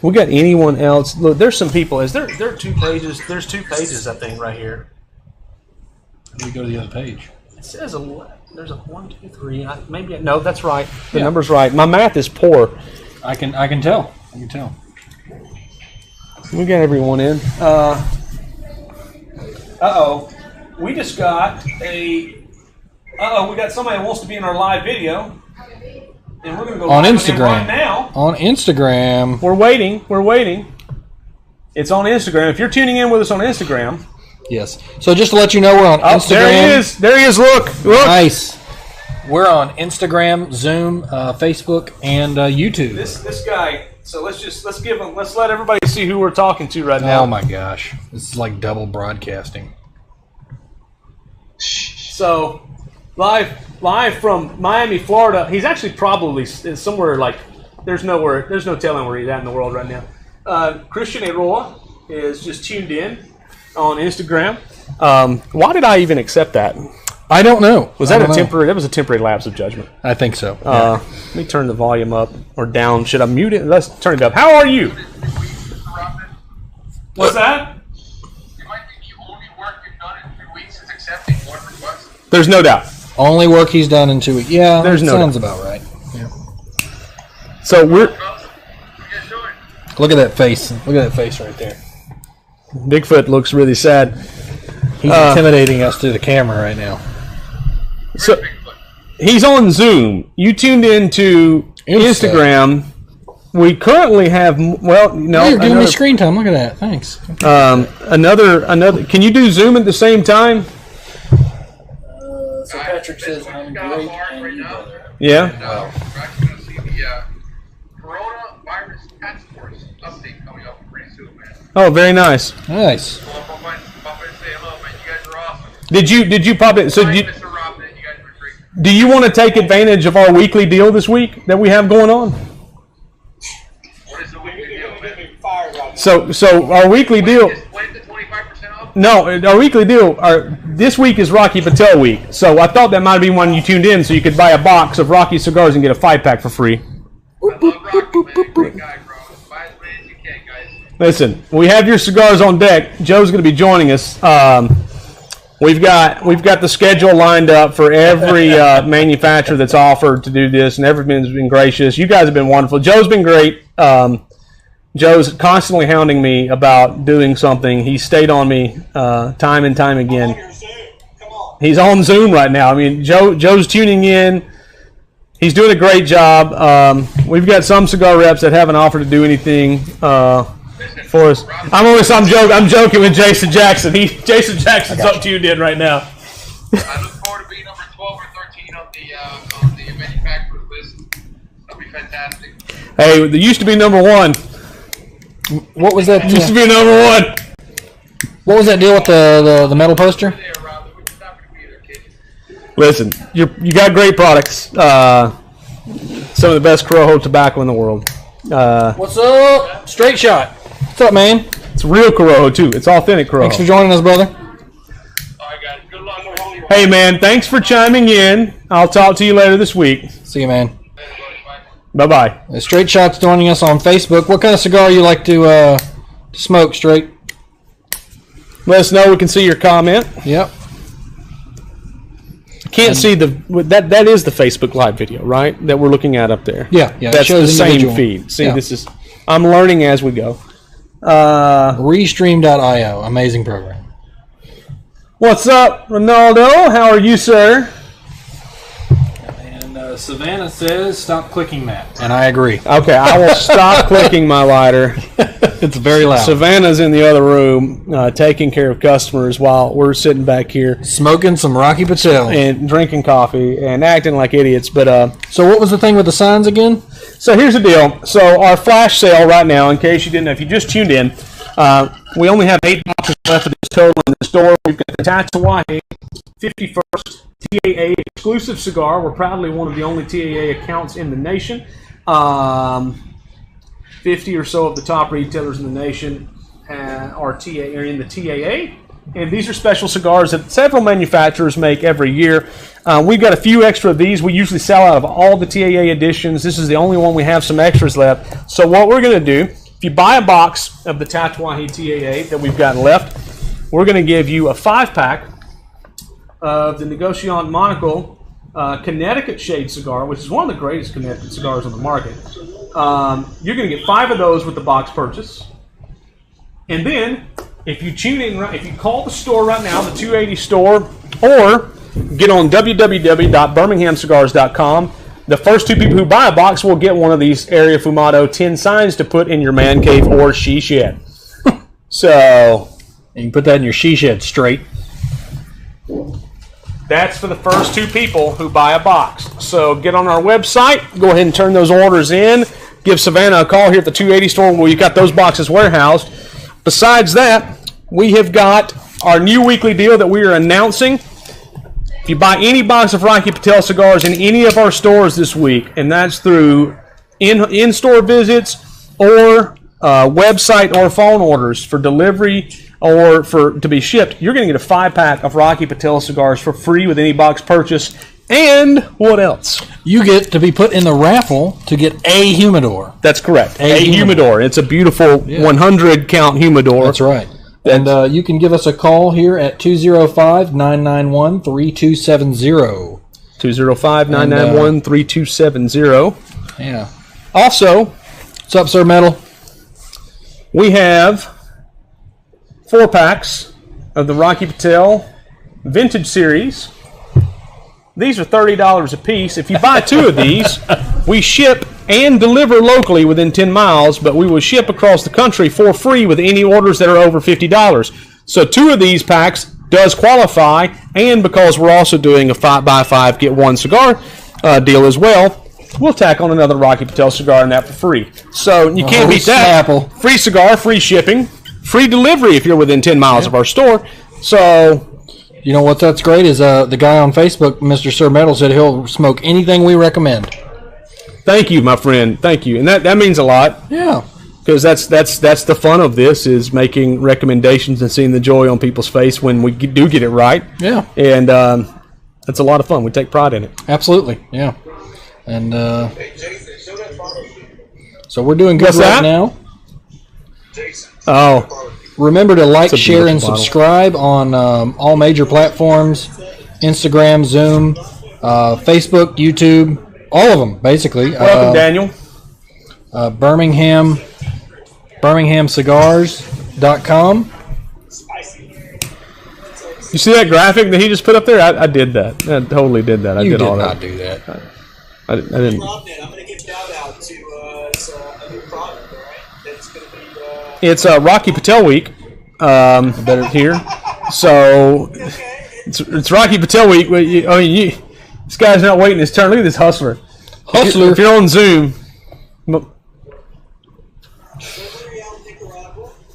We got anyone else? Look, there's some people. There are 2 pages. There's 2 pages, I think, right here. Let me go to the other page. It says there's a 1, 2, 3. No, that's right. The number's right. My math is poor. I can tell. I can tell. We got everyone in. We just got we got somebody that wants to be in our live video. And we're going to go on live Instagram right now. On Instagram. We're waiting. It's on Instagram. If you're tuning in with us on Instagram. Yes. So just to let you know, we're on Instagram. There he is. Look. Nice. We're on Instagram, Zoom, Facebook, and YouTube. This guy. So let's let everybody see who we're talking to right now. Oh my gosh, this is like double broadcasting. So live from Miami, Florida. He's actually probably somewhere like there's no telling where he's at in the world right now. Christian Aroa is just tuned in on Instagram. Why did I even accept that? I don't know. Was that a temporary? That was a temporary lapse of judgment. I think so. Let me turn the volume up or down. Should I mute it? Let's turn it up. How are you? What's that? You might think the only work you've done in 2 weeks is accepting one request. There's no doubt. Only work he's done in 2 weeks. Yeah, there's no sounds doubt. About right. Yeah. So we're. Look at that face. Look at that face right there. Bigfoot looks really sad. He's intimidating us to the camera right now. So he's on Zoom. You tuned into Instagram. We currently have you're giving me screen time. Look at that. Thanks. Another. Can you do Zoom at the same time? So Patrick says I'm great and you brother. Yeah. We're actually going to see the coronavirus task force update coming up pretty soon, man. Oh, very nice. Nice. Well, pop in and say hello, man. You guys are awesome. Did you pop it? So Mr. Robin, you guys were great. Do you want to take advantage of our weekly deal this week that we have going on? What is the weekly deal, man? So our weekly deal. Just went to 25% off? No, our weekly deal. This week is Rocky Patel week, so I thought that might be when you tuned in, so you could buy a box of Rocky cigars and get a 5-pack for free. I love Rocky, man. Great guy, bro. Buy as many as you can, guys. Listen, we have your cigars on deck. Joe's going to be joining us. We've got the schedule lined up for every manufacturer that's offered to do this, and everyone's been gracious. You guys have been wonderful. Joe's been great. Joe's constantly hounding me about doing something. He stayed on me time and time again. He's on Zoom right now. I mean, Joe's tuning in. He's doing a great job. We've got some cigar reps that haven't offered to do anything for us. I'm joking with Jason Jackson. Jason Jackson's up tuned in right now. I look forward to being number 12 or 13 on the manufacturer's list. That'll be fantastic. Hey, they used to be number 1. What was that? Used to be number 1. What was that deal with the metal poster? Listen, you got great products. Some of the best Corojo tobacco in the world. What's up? Straight Shot. What's up, man? It's real Corojo, too. It's authentic Corojo. Thanks for joining us, brother. All right, guys. Good luck on all your Hey, man, thanks for chiming in. I'll talk to you later this week. See you, man. Bye-bye. Straight Shot's joining us on Facebook. What kind of cigar you like to smoke, Straight? Let us know. We can see your comment. Yep. Can't see that is the Facebook Live video, right? That we're looking at up there. Yeah. That's it shows the same individual. feed. See, Yeah. this is I'm learning as we go. Restream.io. Amazing program. What's up, Ronaldo? How are you, sir? And Savannah says, stop clicking that. And I agree. Okay, I will stop clicking my lighter. It's very loud. Savannah's in the other room taking care of customers while we're sitting back here Smoking some Rocky Patel. and drinking coffee and acting like idiots. But So what was the thing with the signs again? so here's the deal. So our flash sale right now, in case you didn't know, if you just tuned in, we only have 8 boxes left of this total in the store. We've got the Tatawahe 51st TAA exclusive cigar. We're proudly one of the only TAA accounts in the nation. 50 or so of the top retailers in the nation are in the TAA. And these are special cigars that several manufacturers make every year. We've got a few extra of these. We usually sell out of all the TAA editions. This is the only one we have some extras left. So what we're going to do, if you buy a box of the Tatawahe TAA that we've got left, we're going to give you a 5-pack of the Negociant Monocle Connecticut Shade cigar, which is one of the greatest Connecticut cigars on the market. You're going to get 5 of those with the box purchase. And then, if you tune in, if you call the store right now, the 280 store, or get on www.birminghamcigars.com, the first 2 people who buy a box will get one of these Area Fumato 10 signs to put in your man cave or she shed. So, And you put that in your she shed, Straight. that's for the first 2 people who buy a box. So get on our website, go ahead and turn those orders in. Give Savannah a call here at the 280 store where you've got those boxes warehoused. Besides that, we have got our new weekly deal that we are announcing. If you buy any box of Rocky Patel cigars in any of our stores this week, and that's through in-store visits or website or phone orders for delivery or to be shipped, you're going to get a 5-pack of Rocky Patel cigars for free with any box purchase. And what else? You get to be put in the raffle to get a humidor. That's correct. A A humidor. It's a beautiful 100-count humidor. That's right. And you can give us a call here at 205-991-3270. 205-991-3270. Yeah. Also, What's up, Sir Metal? we have 4 packs of the Rocky Patel Vintage Series. These are $30 a piece. If you buy 2 of these, we ship and deliver locally within 10 miles, but we will ship across the country for free with any orders that are over $50. So 2 of these packs does qualify, and because we're also doing a 5x5 get 1 cigar deal as well, we'll tack on another Rocky Patel cigar in that for free. So you can't beat that. Snapple. Free cigar, free shipping, free delivery if you're within 10 miles of our store. So You know what? That's great. Is the guy on Facebook, Mr. Sir Metal, said he'll smoke anything we recommend. thank you, my friend. Thank you, and that means a lot. Yeah. Because that's the fun of this, is making recommendations and seeing the joy on people's face when we do get it right. Yeah. And that's a lot of fun. We take pride in it. Absolutely. Yeah. And Hey, Jason, show that barbecue. so we're doing good What's right that? now. Jason. Oh, Remember to like, It's a share, and beautiful bottle. subscribe on all major platforms: Instagram, Zoom, Facebook, YouTube, all of them, basically. welcome, Daniel. BirminghamCigars.com. You see that graphic that he just put up there? I did that. I totally did that. I You did did all not that. do that. I didn't. I'm going to give shout out to it's a new product, all right? That's going to be. It's Rocky Patel week. Better here. So it's Rocky Patel week. This guy's not waiting his turn. Look at this hustler. Hustler. If you're on Zoom, what's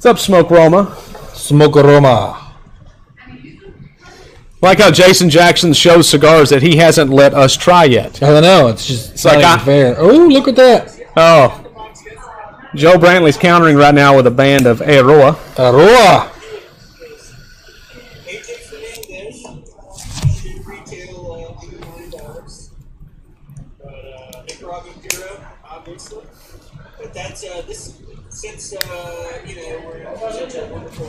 up, Smoke Roma? Smokoroma. Like how Jason Jackson shows cigars that he hasn't let us try yet. I don't know. It's just like not even fair. Oh, look at that. Oh, Joe Brantley's countering right now with a band of Aroa. Aroa. But that's this since we're in such a wonderful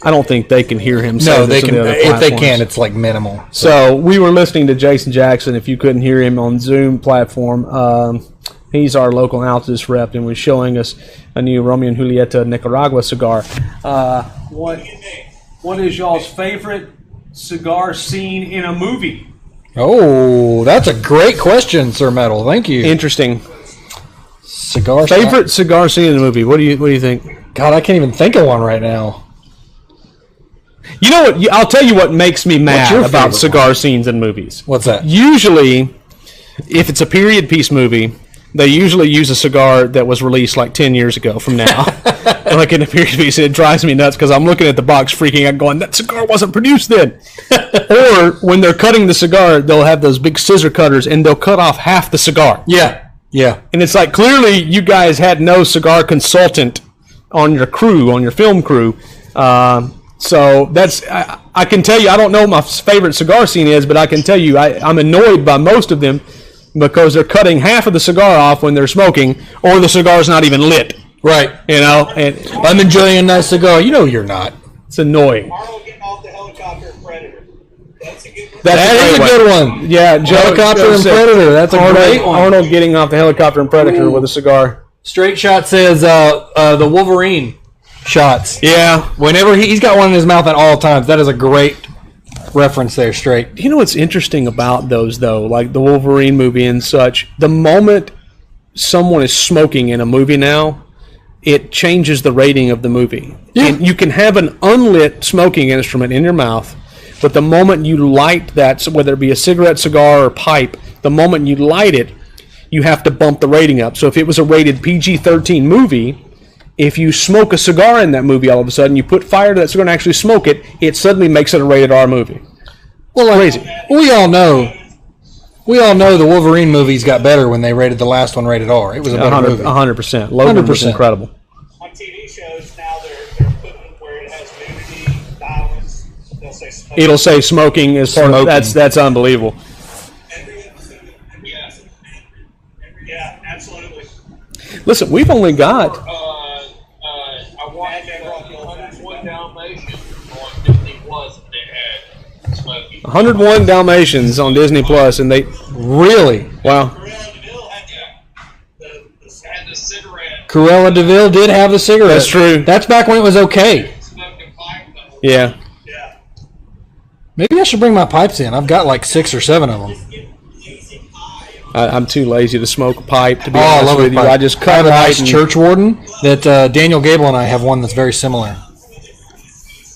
I don't think they can hear him. No, they can. If they can, it's like minimal. So we were listening to Jason Jackson. If you couldn't hear him on Zoom platform, he's our local Altus rep and was showing us a new Romeo and Julieta Nicaragua cigar. What is y'all's favorite cigar scene in a movie? Oh, that's a great question, Sir Metal. Thank you. Interesting. Favorite cigar scene in the movie. What do you think? God, I can't even think of one right now. You know what? I'll tell you what makes me mad about cigar scenes in movies. What's that? Usually, if it's a period piece movie, they usually use a cigar that was released like 10 years ago from now. Like in a period piece, it drives me nuts because I'm looking at the box freaking out going, that cigar wasn't produced then. Or when they're cutting the cigar, they'll have those big scissor cutters and they'll cut off half the cigar. Yeah. And it's like, clearly you guys had no cigar consultant on your crew, on your film crew. So that's, I can tell you, I don't know what my favorite cigar scene is, but I can tell you I'm annoyed by most of them because they're cutting half of the cigar off when they're smoking, or the cigar's not even lit. Right. And I'm enjoying a nice cigar. You know you're not. It's annoying. Arnold getting off the helicopter in Predator. That's a good one. That is a good one. Yeah, Helicopter and Predator. That's a great one. Arnold getting off the helicopter and Predator with a cigar. Straight Shot says the Wolverine shots. Yeah. Whenever he's got one in his mouth at all times. That is a great reference there, Straight. You know what's interesting about those, though? Like the Wolverine movie and such, the moment someone is smoking in a movie now, it changes the rating of the movie. Yeah. And you can have an unlit smoking instrument in your mouth, but the moment you light that, so whether it be a cigarette, cigar, or pipe, the moment you light it, you have to bump the rating up. So if it was a rated PG-13 movie, if you smoke a cigar in that movie all of a sudden, you put fire to that cigar and actually smoke it, it suddenly makes it a rated R movie. Well, crazy. We all know the Wolverine movies got better when they rated the last one rated R. It was a better movie. 100%. Logan was incredible. On TV shows now, they're putting where it has nudity, violence. They'll say smoking. It'll say smoking as part of that's unbelievable. Yeah, absolutely. Listen, we've only got I watched 101 Dalmatians on Disney Plus, and they had smoking. 101 Dalmatians on Disney Plus, and they really wow. Cruella DeVille did have the cigarette. That's true. That's back when it was okay. Yeah. Maybe I should bring my pipes in. I've got like 6 or 7 of them. I'm too lazy to smoke a pipe, to be I honest love with you. pipe. I just I cut have a right nice and- church warden that Daniel Gable and I have one that's very similar.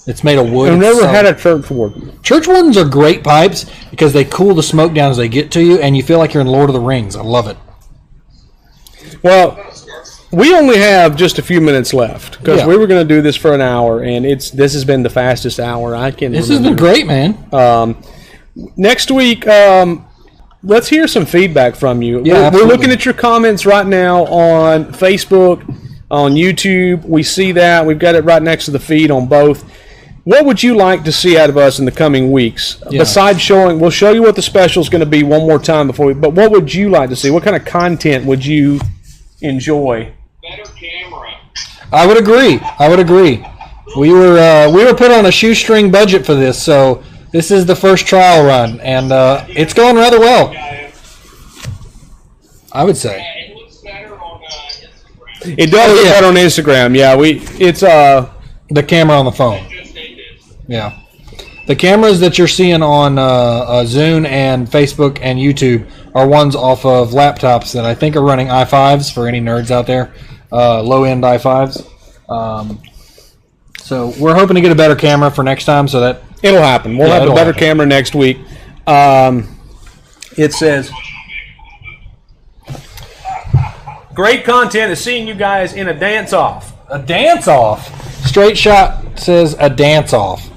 It's made of wood. I've never So- had a church warden. Church wardens are great pipes because they cool the smoke down as they get to you, and you feel like you're in Lord of the Rings. I love it. Well, we only have just a few minutes left because Yeah. we were going to do this for an hour, and this has been the fastest hour I can This has remember. been great, man. Next week, let's hear some feedback from you. Yeah, we're absolutely. looking at your comments right now on Facebook, on YouTube. We see that. We've got it right next to the feed on both. What would you like to see out of us in the coming weeks? Yeah. Besides showing, we'll show you what the special is going to be one more time but what would you like to see? What kind of content would you enjoy? Better camera. I would agree. We were put on a shoestring budget for this, so this is the first trial run, and it's going rather well. I would say. It looks better on Instagram. It does look yeah. better on Instagram. Yeah, it's The camera on the phone. Just ain't it. Yeah. The cameras that you're seeing on Zoom and Facebook and YouTube are ones off of laptops that I think are running i5s for any nerds out there, low-end i5s. So we're hoping to get a better camera for next time so that it'll happen. We'll have a it'll better happen. camera next week. It says, great content is seeing you guys in a dance-off. a dance-off. Straight Shot says a dance-off.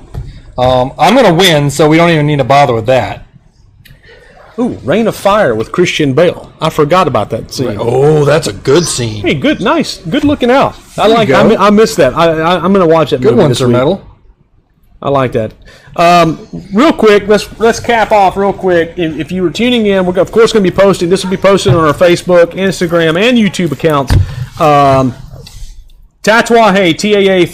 I'm going to win, so we don't even need to bother with that. Ooh, Rain of Fire with Christian Bale. I forgot about that scene. Oh, that's a good scene. Hey, good, nice, good looking out. I missed that. I'm gonna watch that. Good movie one, this Sir week. Metal. I like that. Real quick, let's cap off real quick. If you were tuning in, we're of course going to be posting. This will be posted on our Facebook, Instagram, and YouTube accounts. Tatuaje TAA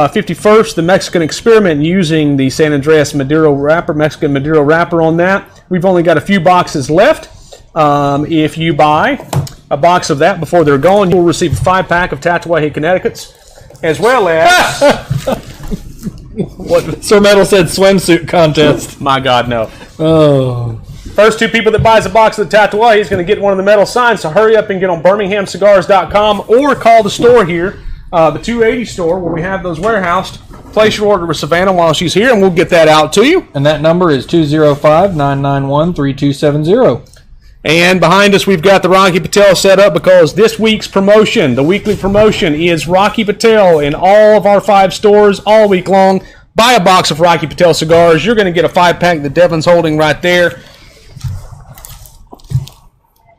51st, the Mexican experiment using the San Andreas Mexican Maduro wrapper on that. We've only got a few boxes left. If you buy a box of that before they're gone, you'll receive a 5-pack of Tatuaje Connecticut's, as well as... What Sir Metal said, swimsuit contest. My God, no. Oh. First 2 people that buys a box of the Tatuaje is going to get one of the metal signs, so hurry up and get on BirminghamCigars.com or call the store here, the 280 store, where we have those warehoused. Place your order with Savannah while she's here, and we'll get that out to you. And that number is 205-991-3270. And behind us, we've got the Rocky Patel set up because this week's promotion, the weekly promotion, is Rocky Patel in all of our 5 stores all week long. Buy a box of Rocky Patel cigars. You're going to get a 5-pack that Devin's holding right there.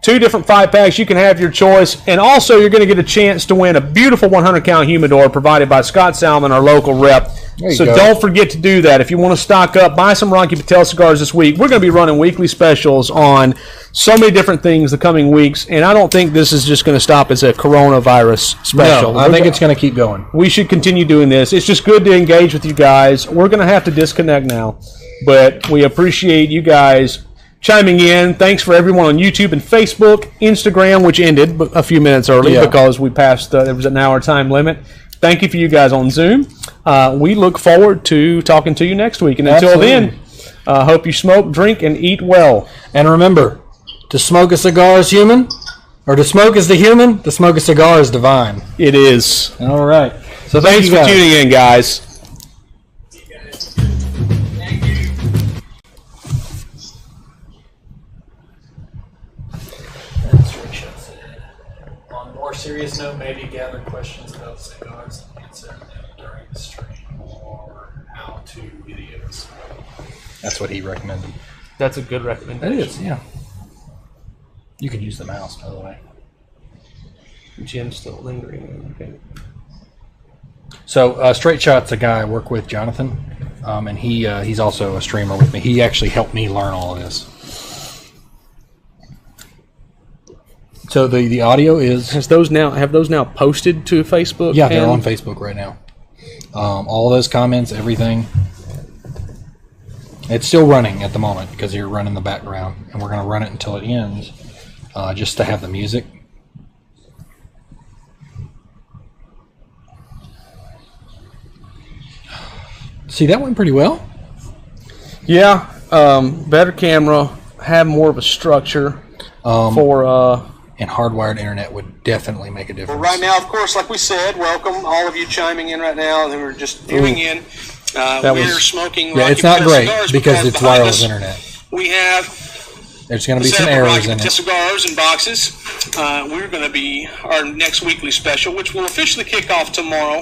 2 different 5-packs. You can have your choice. And also, you're going to get a chance to win a beautiful 100-count humidor provided by Scott Salmon, our local rep. So don't forget to do that. If you want to stock up, buy some Rocky Patel cigars this week. We're going to be running weekly specials on so many different things the coming weeks, and I don't think this is just going to stop as a coronavirus special. No, I think it's going to keep going. We should continue doing this. It's just good to engage with you guys. We're going to have to disconnect now, but we appreciate you guys chiming in. Thanks for everyone on YouTube and Facebook, Instagram, which ended a few minutes early because we passed, there was an hour time limit. Thank you for you guys on Zoom. We look forward to talking to you next week. And until then, hope you smoke, drink, and eat well. And remember, to smoke a cigar is human, or to smoke is the human, to smoke a cigar is divine. It is. All right. So thanks for tuning in, guys. On a more serious note, maybe gather questions about cigars and answer them during the stream or how-to videos. That's what he recommended. That's a good recommendation. It is, yeah. You can use the mouse, by the way. Jim's still lingering. Okay. So Straight Shot's a guy I work with, Jonathan, and he's also a streamer with me. He actually helped me learn all of this. So the audio is... Have those now posted to Facebook? Yeah, they're on Facebook right now. All those comments, everything. It's still running at the moment because you're running the background, and we're going to run it until it ends, just to have the music. See, that went pretty well. Yeah, better camera, have more of a structure for... And hardwired internet would definitely make a difference. Well, right now, of course, like we said, welcome all of you chiming in right now. We're just viewing in. We're smoking. Yeah, it's not great because it's wireless internet. We have. There's going to be some errors in it. Cigars and boxes. We're going to be our next weekly special, which will officially kick off tomorrow.